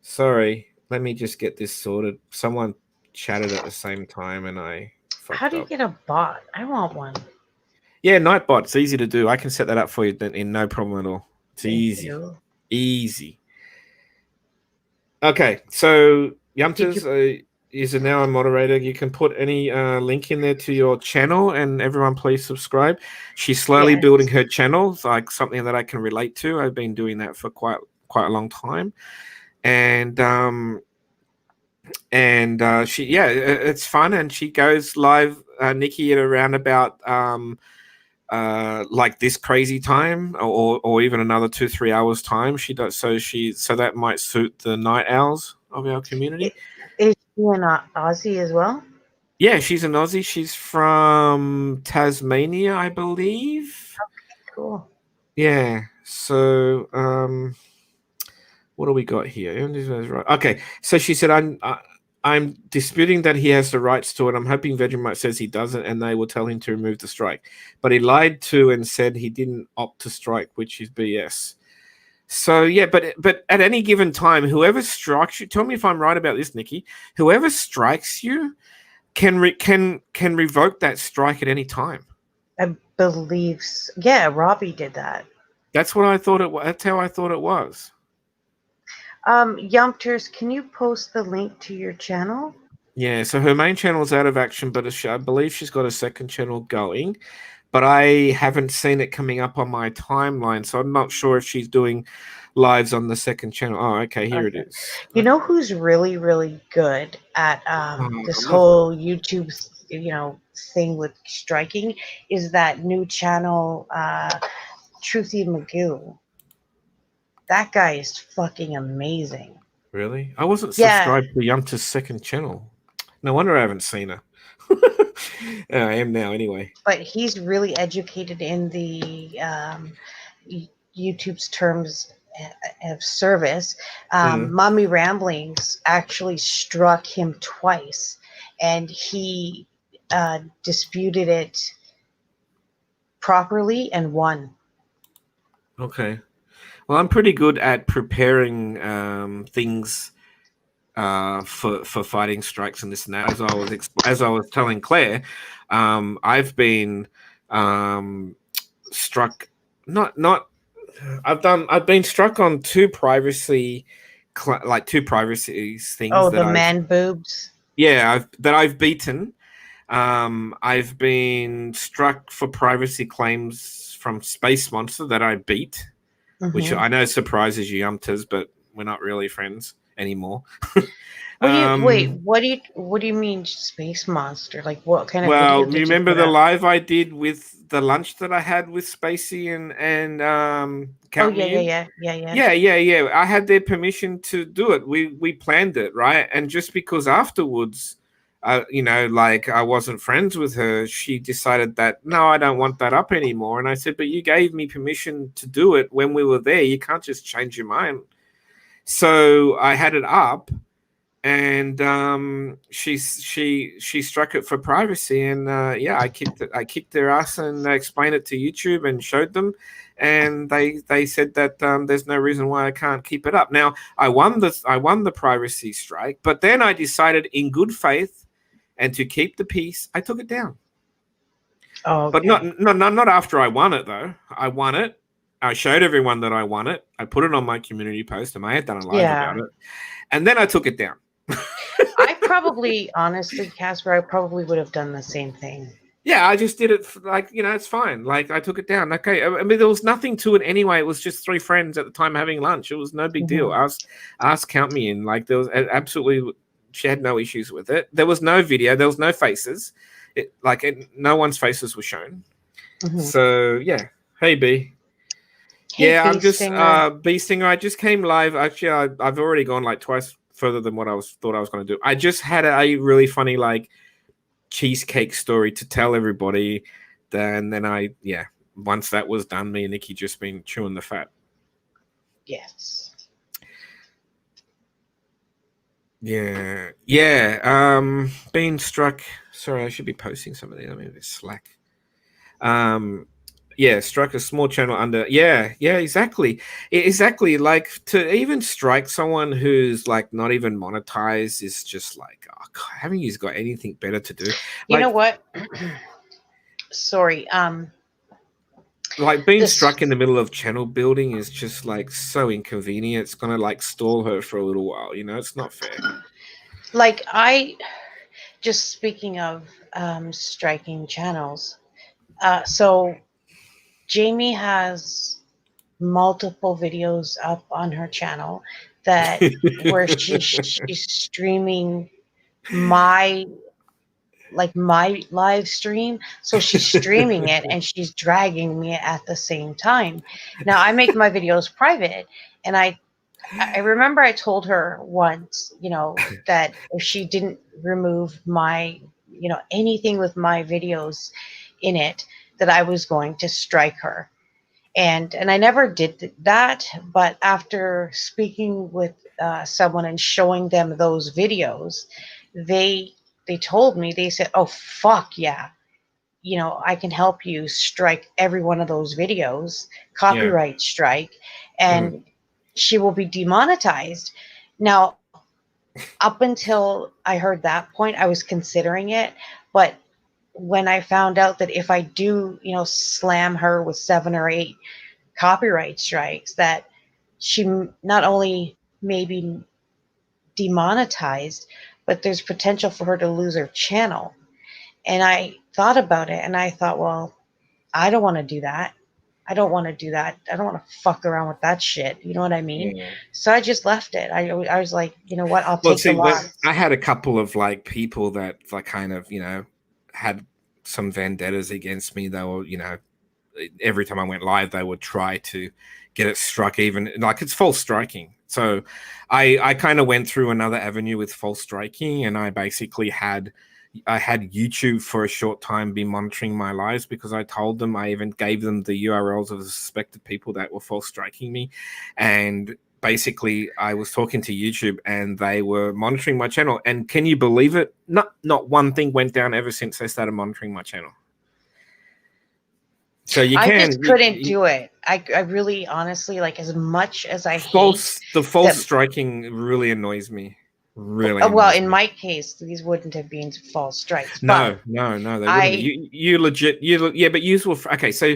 Sorry. Let me just get this sorted. Someone chatted at the same time and I fucked How do you up. get a bot? I want one. Yeah, Nightbot. It's easy to do. I can set that up for you in no problem at all. It's Thank easy. you. Easy. Okay, so Did Yumters is now a moderator. You can put any link in there to your channel, and everyone please subscribe. She's slowly Yes. building her channel, like something that I can relate to. I've been doing that for quite a long time, and it's fun, and she goes live, Nikki, at around about like this crazy time, or even another 2-3 hours time. She does so that might suit the night owls of our community. Is she an Aussie as well? Yeah, she's an Aussie. She's from Tasmania, I believe. Cool. Yeah. So what do we got here? Okay, so she said, I'm disputing that he has the rights to it. I'm hoping Vegemite says he doesn't, and they will tell him to remove the strike. But he lied to and said he didn't opt to strike, which is BS. So yeah, but at any given time, whoever strikes you, tell me if I'm right about this, Nikki. Whoever strikes you can revoke that strike at any time. I believe. Yeah, Robbie did that. That's what I thought it was. That's how I thought it was. Yumpters, can you post the link to your channel? Yeah, so her main channel is out of action, but I believe she's got a second channel going. But I haven't seen it coming up on my timeline, so I'm not sure if she's doing lives on the second channel. Oh, okay, here it is. You know who's really, really good at this whole YouTube, thing with striking is that new channel, Truthy Magoo. That guy is fucking amazing. Really? I wasn't subscribed to Yumta's second channel. No wonder I haven't seen her. I am now, anyway. But he's really educated in the YouTube's terms of service. Mommy Ramblings actually struck him twice, and he disputed it properly and won. Okay. Well, I'm pretty good at preparing things for fighting strikes and this and that. As I was telling Claire, I've been struck. I've been struck on two privacy things. Oh, the man boobs. Yeah, that I've beaten. I've been struck for privacy claims from Space Monster that I beat, which I know surprises you, Yumpters, but we're not really friends anymore. What do you mean Space Monster? Like what kind of Well, video did remember you put the up? live I did with the lunch that I had with Spacey and Count Me In? Yeah. I had their permission to do it. We planned it, right? And just because afterwards, like I wasn't friends with her, she decided that no, I don't want that up anymore. And I said, but you gave me permission to do it when we were there. You can't just change your mind. So I had it up, and she struck it for privacy, and I kicked their ass and explained it to YouTube and showed them, and they said that there's no reason why I can't keep it up. Now I won the privacy strike, but then I decided in good faith and to keep the peace, I took it down. Oh, okay. But not after I won it though. I won it. I showed everyone that I won it. I put it on my community post, and I had done a live about it, and then I took it down. I probably, honestly, Casper, I probably would have done the same thing. Yeah, I just did it it's fine. Like I took it down. Okay, I mean there was nothing to it anyway. It was just three friends at the time having lunch. It was no big deal. Ask Count Me In. Like there was absolutely, she had no issues with it. There was no video. There was no faces. No one's faces were shown. So yeah. Hey B. Hey, yeah, I'm just B Stinger. I just came live. Actually, I've already gone like twice further than what I thought I was going to do. I just had a really funny cheesecake story to tell everybody. Then once that was done, me and Nikki just been chewing the fat. Yes. Yeah. Being struck. Sorry, I should be posting some of these. I mean, it's Slack. Um, yeah, struck a small channel under. Yeah, exactly. Exactly. Like to even strike someone who's like not even monetized is just like, oh, God, haven't you got anything better to do? You know Like, what? Sorry. like being This struck in the middle of channel building is just like so inconvenient. It's gonna like stall her for a little while. It's not fair. like I just speaking of striking channels. So Jamie has multiple videos up on her channel that where she's streaming my my live stream. So she's streaming it and she's dragging me at the same time. Now I make my videos private, and I remember I told her once, that if she didn't remove my, anything with my videos in it, that I was going to strike her. And I never did that, but after speaking with someone and showing them those videos, they they told me, they said, "Oh fuck yeah, I can help you strike every one of those videos, Yeah. copyright strike, Mm. and she will be demonetized." Now, up until I heard that point, I was considering it, but when I found out that if I do, slam her with 7 or 8 copyright strikes, that she not only may be demonetized, but there's potential for her to lose her channel. And I thought about it and I thought, well, I don't want to do that. I don't want to do that. I don't want to fuck around with that shit. You know what I mean? Yeah. So I just left it. I was like, you know what? I'll Well, take the see, when loss. I had a couple of like people that like kind of, had some vendettas against me. They were, every time I went live, they would try to get it struck, even like it's false striking. So I kind of went through another avenue with false striking, and I had YouTube for a short time be monitoring my lives because I told them, I even gave them the URLs of the suspected people that were false striking me. And basically I was talking to YouTube and they were monitoring my channel. And can you believe it? Not one thing went down ever since they started monitoring my channel. So you I can just couldn't do it. I really honestly, like, as much as I hate the false that. striking really annoys me. Really Well, annoys in me. my case, these wouldn't have been false strikes, but No, they wouldn't be. I, You legit, yeah, but yous were okay. So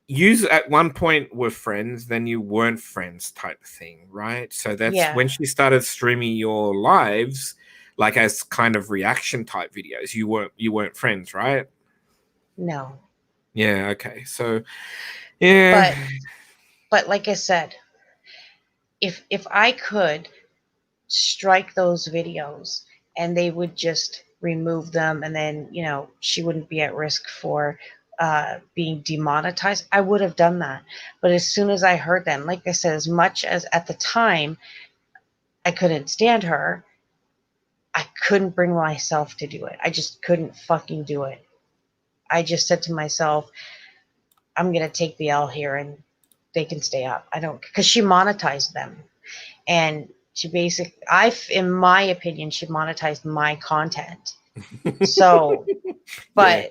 yous at one point were friends, then you weren't friends, type thing, right? So that's yeah, when she started streaming your lives, like as kind of reaction type videos. You weren't friends, right? no. Yeah. Okay. So yeah, But like I said, if I could strike those videos and they would just remove them, and then she wouldn't be at risk for being demonetized, I would have done that. But as soon as I heard them, like I said, as much as at the time I couldn't stand her, I couldn't bring myself to do it. I just couldn't fucking do it. I just said to myself, I'm gonna take the L here, and they can stay up. I don't, because she monetized them, and she basically, in my opinion, she monetized my content. So, yeah, but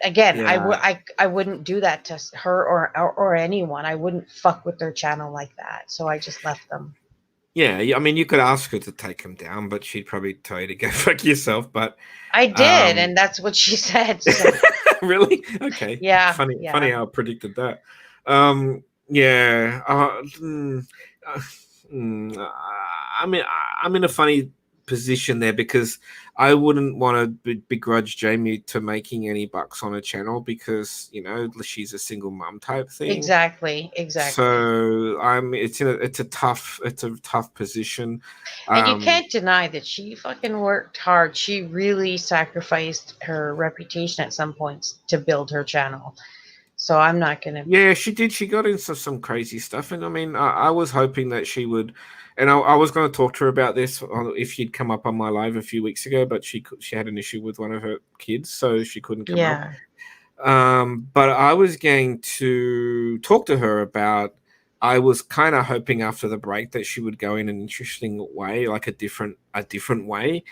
again, yeah. I wouldn't do that to her or anyone. I wouldn't fuck with their channel like that. So I just left them. Yeah, I mean, you could ask her to take him down, but she'd probably tell you to go fuck yourself. But I did, um, and that's what she said. So really, okay, yeah, funny yeah. how I predicted that. Yeah, uh, mm, I mean, I'm in a funny position there because I wouldn't want to begrudge Jamie to making any bucks on a channel because she's a single mum type thing. Exactly. So it's a tough position. And you Um, can't deny that she fucking worked hard. She really sacrificed her reputation at some points to build her channel. So I'm not gonna. yeah, she did. She got into some crazy stuff, and I mean, I was hoping that she would. And I was going to talk to her about this if she'd come up on my live a few weeks ago, but she had an issue with one of her kids, so she couldn't come up. Yeah. But I was going to talk to her about I was kind of hoping after the break that she would go in an interesting way, like a different way.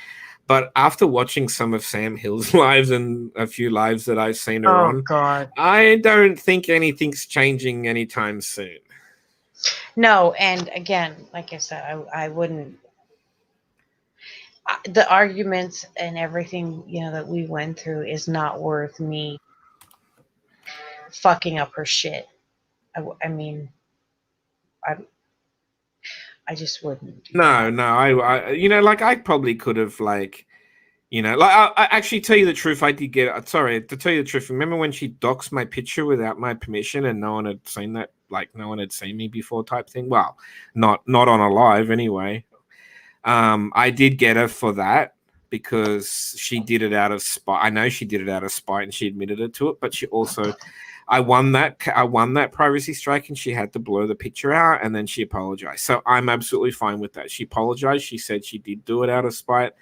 But after watching some of Sam Hill's lives and a few lives that I've seen her Oh on, God. I don't think anything's changing anytime soon. No, and again, like I said, I wouldn't. The arguments and everything that we went through is not worth me fucking up her shit. I mean, I I just wouldn't do that. No, I like I probably could have like, like I actually tell you the truth, I did get. Sorry to tell you the truth. Remember when she doxed my picture without my permission and no one had seen that, like no one had seen me before, type thing. Well, not on a live anyway. I did get her for that because she did it out of spite. I know she did it out of spite and she admitted it to it, but she also, I won that privacy strike and she had to blur the picture out and then she apologized. So I'm absolutely fine with that. She apologized. She said she did do it out of spite,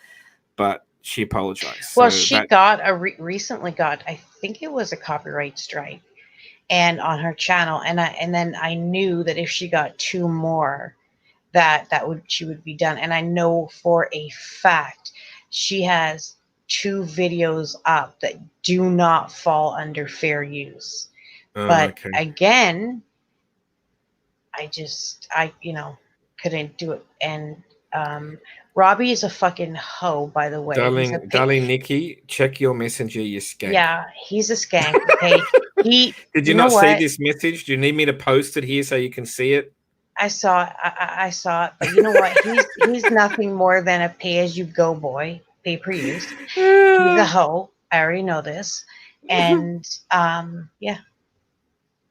but she apologized. Well, So she got recently got, I think it was a copyright strike, and on her channel, and then I knew that if she got two more, she would be done. And I know for a fact she has two videos up that do not fall under fair use. But okay. again, I couldn't do it. And Robbie is a fucking hoe, by the way. Darling Nikki, check your messenger, you skank. Yeah, he's a skank. Okay, Did you not see this message? Do you need me to post it here so you can see it? I saw it. I saw it, but you know what? He's nothing more than a pay-as-you-go boy, pay-per-use. He's a hoe. I already know this, and yeah,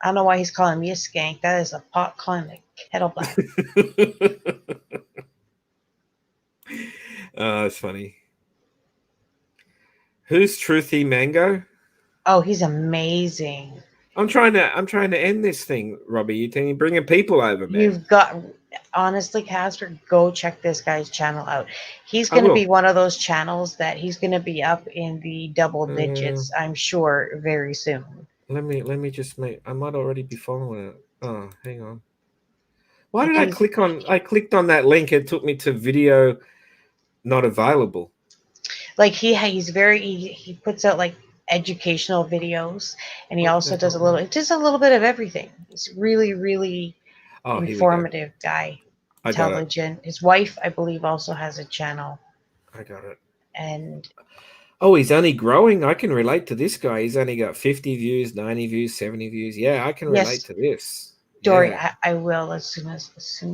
I don't know why he's calling me a skank. That is a pot calling the kettle black. Oh, it's funny. Who's Truthy Mango? Oh, he's amazing. I'm trying to end this thing, Robbie. You're bringing people over, man. You've got, honestly, Casper, go check this guy's channel out. He's going to be one of those channels that he's going to be up in the double digits, I'm sure, very soon. Let me just I might already be following it. Oh, hang on. Why did I click on? I clicked on that link. It took me to video not available. Like he puts out like educational videos, and he also does a little bit of everything. He's really informative guy, intelligent. His wife, I believe, also has a channel. I got it. And he's only growing. I can relate to this guy. He's only got 50 views, 90 views, 70 views. Yeah, I can relate to this. Dory, yeah. I will as soon as.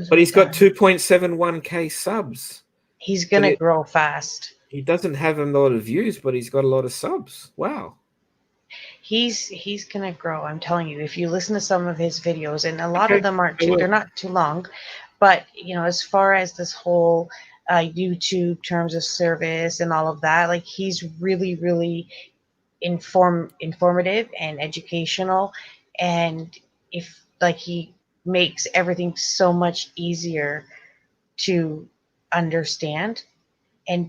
But he's got 2.71k subs. He's gonna grow fast. He doesn't have a lot of views, but he's got a lot of subs. Wow. He's gonna grow. I'm telling you. If you listen to some of his videos, and a lot of them they're not too long, but as far as this whole YouTube terms of service and all of that, like he's really informative and educational, and if like he makes everything so much easier to understand.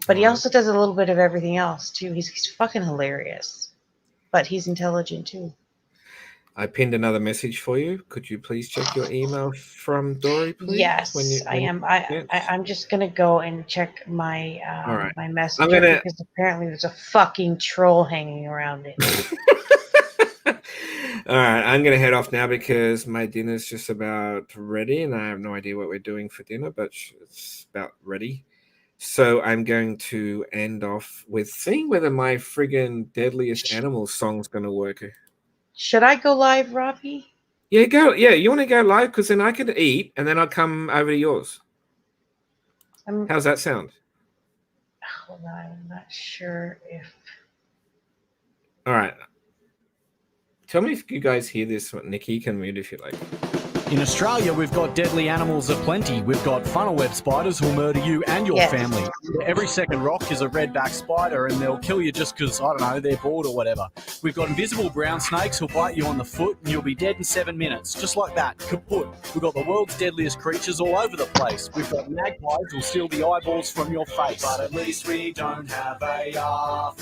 But he also does a little bit of everything else too. He's fucking hilarious, but he's intelligent too. I pinned another message for you. Could you please check your email from Dory, please? Yes, I am. I'm just gonna go and check my my messenger because apparently there's a fucking troll hanging around it. All right, I'm gonna head off now because my dinner's just about ready, and I have no idea what we're doing for dinner, but it's about ready. So I'm going to end off with seeing whether my friggin' Deadliest Animals song's going to work. Should I go live, Robbie? Yeah, go. Yeah, you want to go live? Because then I could eat, and then I'll come over to yours. How's that sound? Hold on, I'm not sure if... All right. Tell me if you guys hear this. Nikki, you can mute if you like. In Australia, we've got deadly animals aplenty. We've got funnel web spiders who'll murder you and your family. Every second rock is a redback spider, and they'll kill you just because, I don't know, they're bored or whatever. We've got invisible brown snakes who'll bite you on the foot, and you'll be dead in 7 minutes. Just like that, kaput. We've got the world's deadliest creatures all over the place. We've got magpies who'll steal the eyeballs from your face. But at least we don't have AR-15s.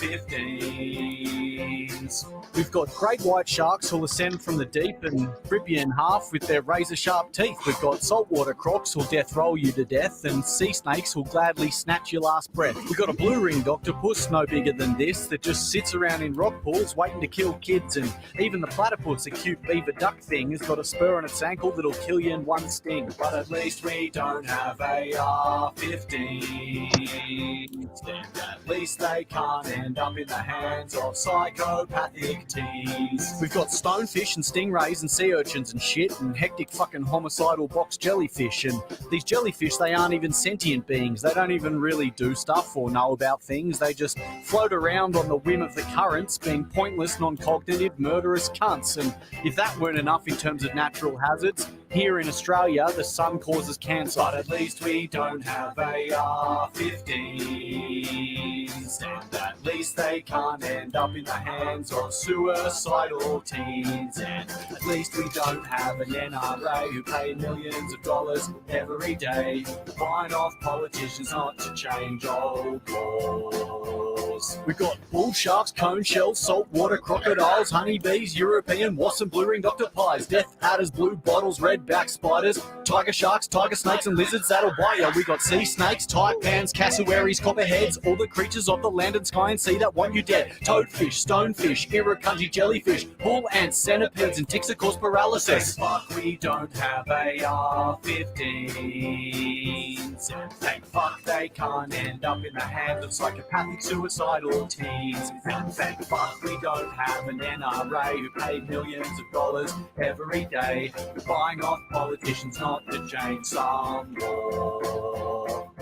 We've got great white sharks who'll ascend from the deep and rip you in half with their razor razor-sharp teeth. We've got saltwater crocs who'll death roll you to death, and sea snakes who'll gladly snatch your last breath. We've got a blue-ringed octopus, no bigger than this, that just sits around in rock pools waiting to kill kids, and even the platypus, a cute beaver duck thing, has got a spur on its ankle that'll kill you in one sting. But at least we don't have AR-15s, and at least they can't end up in the hands of psychopathic teens. We've got stonefish and stingrays and sea urchins and shit, and hectic fucking homicidal box jellyfish, and these jellyfish, they aren't even sentient beings. They don't even really do stuff or know about things. They just float around on the whim of the currents, being pointless, non-cognitive, murderous cunts. And if that weren't enough in terms of natural hazards, here in Australia, the sun causes cancer. But at least we don't have AR-15s, and at least they can't end up in the hands of suicidal teens. And at least we don't have an NRA who pay millions of dollars every day buying off politicians not to change old laws. We've got bull sharks, cone shells, saltwater crocodiles, honeybees, European wasps and blue-ringed octopi, death adders, blue bottles, redback spiders, tiger sharks, tiger snakes and lizards that'll bite ya. We got sea snakes, taipans, cassowaries, copperheads, all the creatures of the land and sky and sea that want you dead. Toadfish, stonefish, irukandji jellyfish, bull ants, centipedes and ticks that cause paralysis. Thank fuck we don't have AR-15s, and thank fuck they can't end up in the hands of psychopathic suicidal teens. And thank fuck we don't have an NRA who paid millions of dollars every day buying off politicians not to change some law.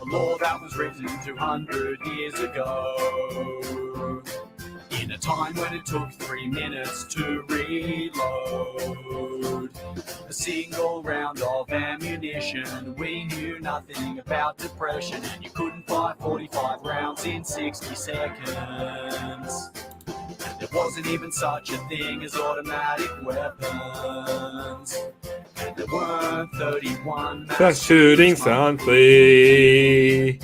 A law that was written 200 years ago, in a time when it took 3 minutes to reload a single round of ammunition. We knew nothing about depression, and you couldn't fire 45 rounds in 60 seconds. And there wasn't even such a thing as automatic weapons. And there weren't 31 Just shooting something.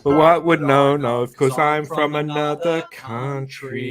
But what would know, no, because I'm from another country.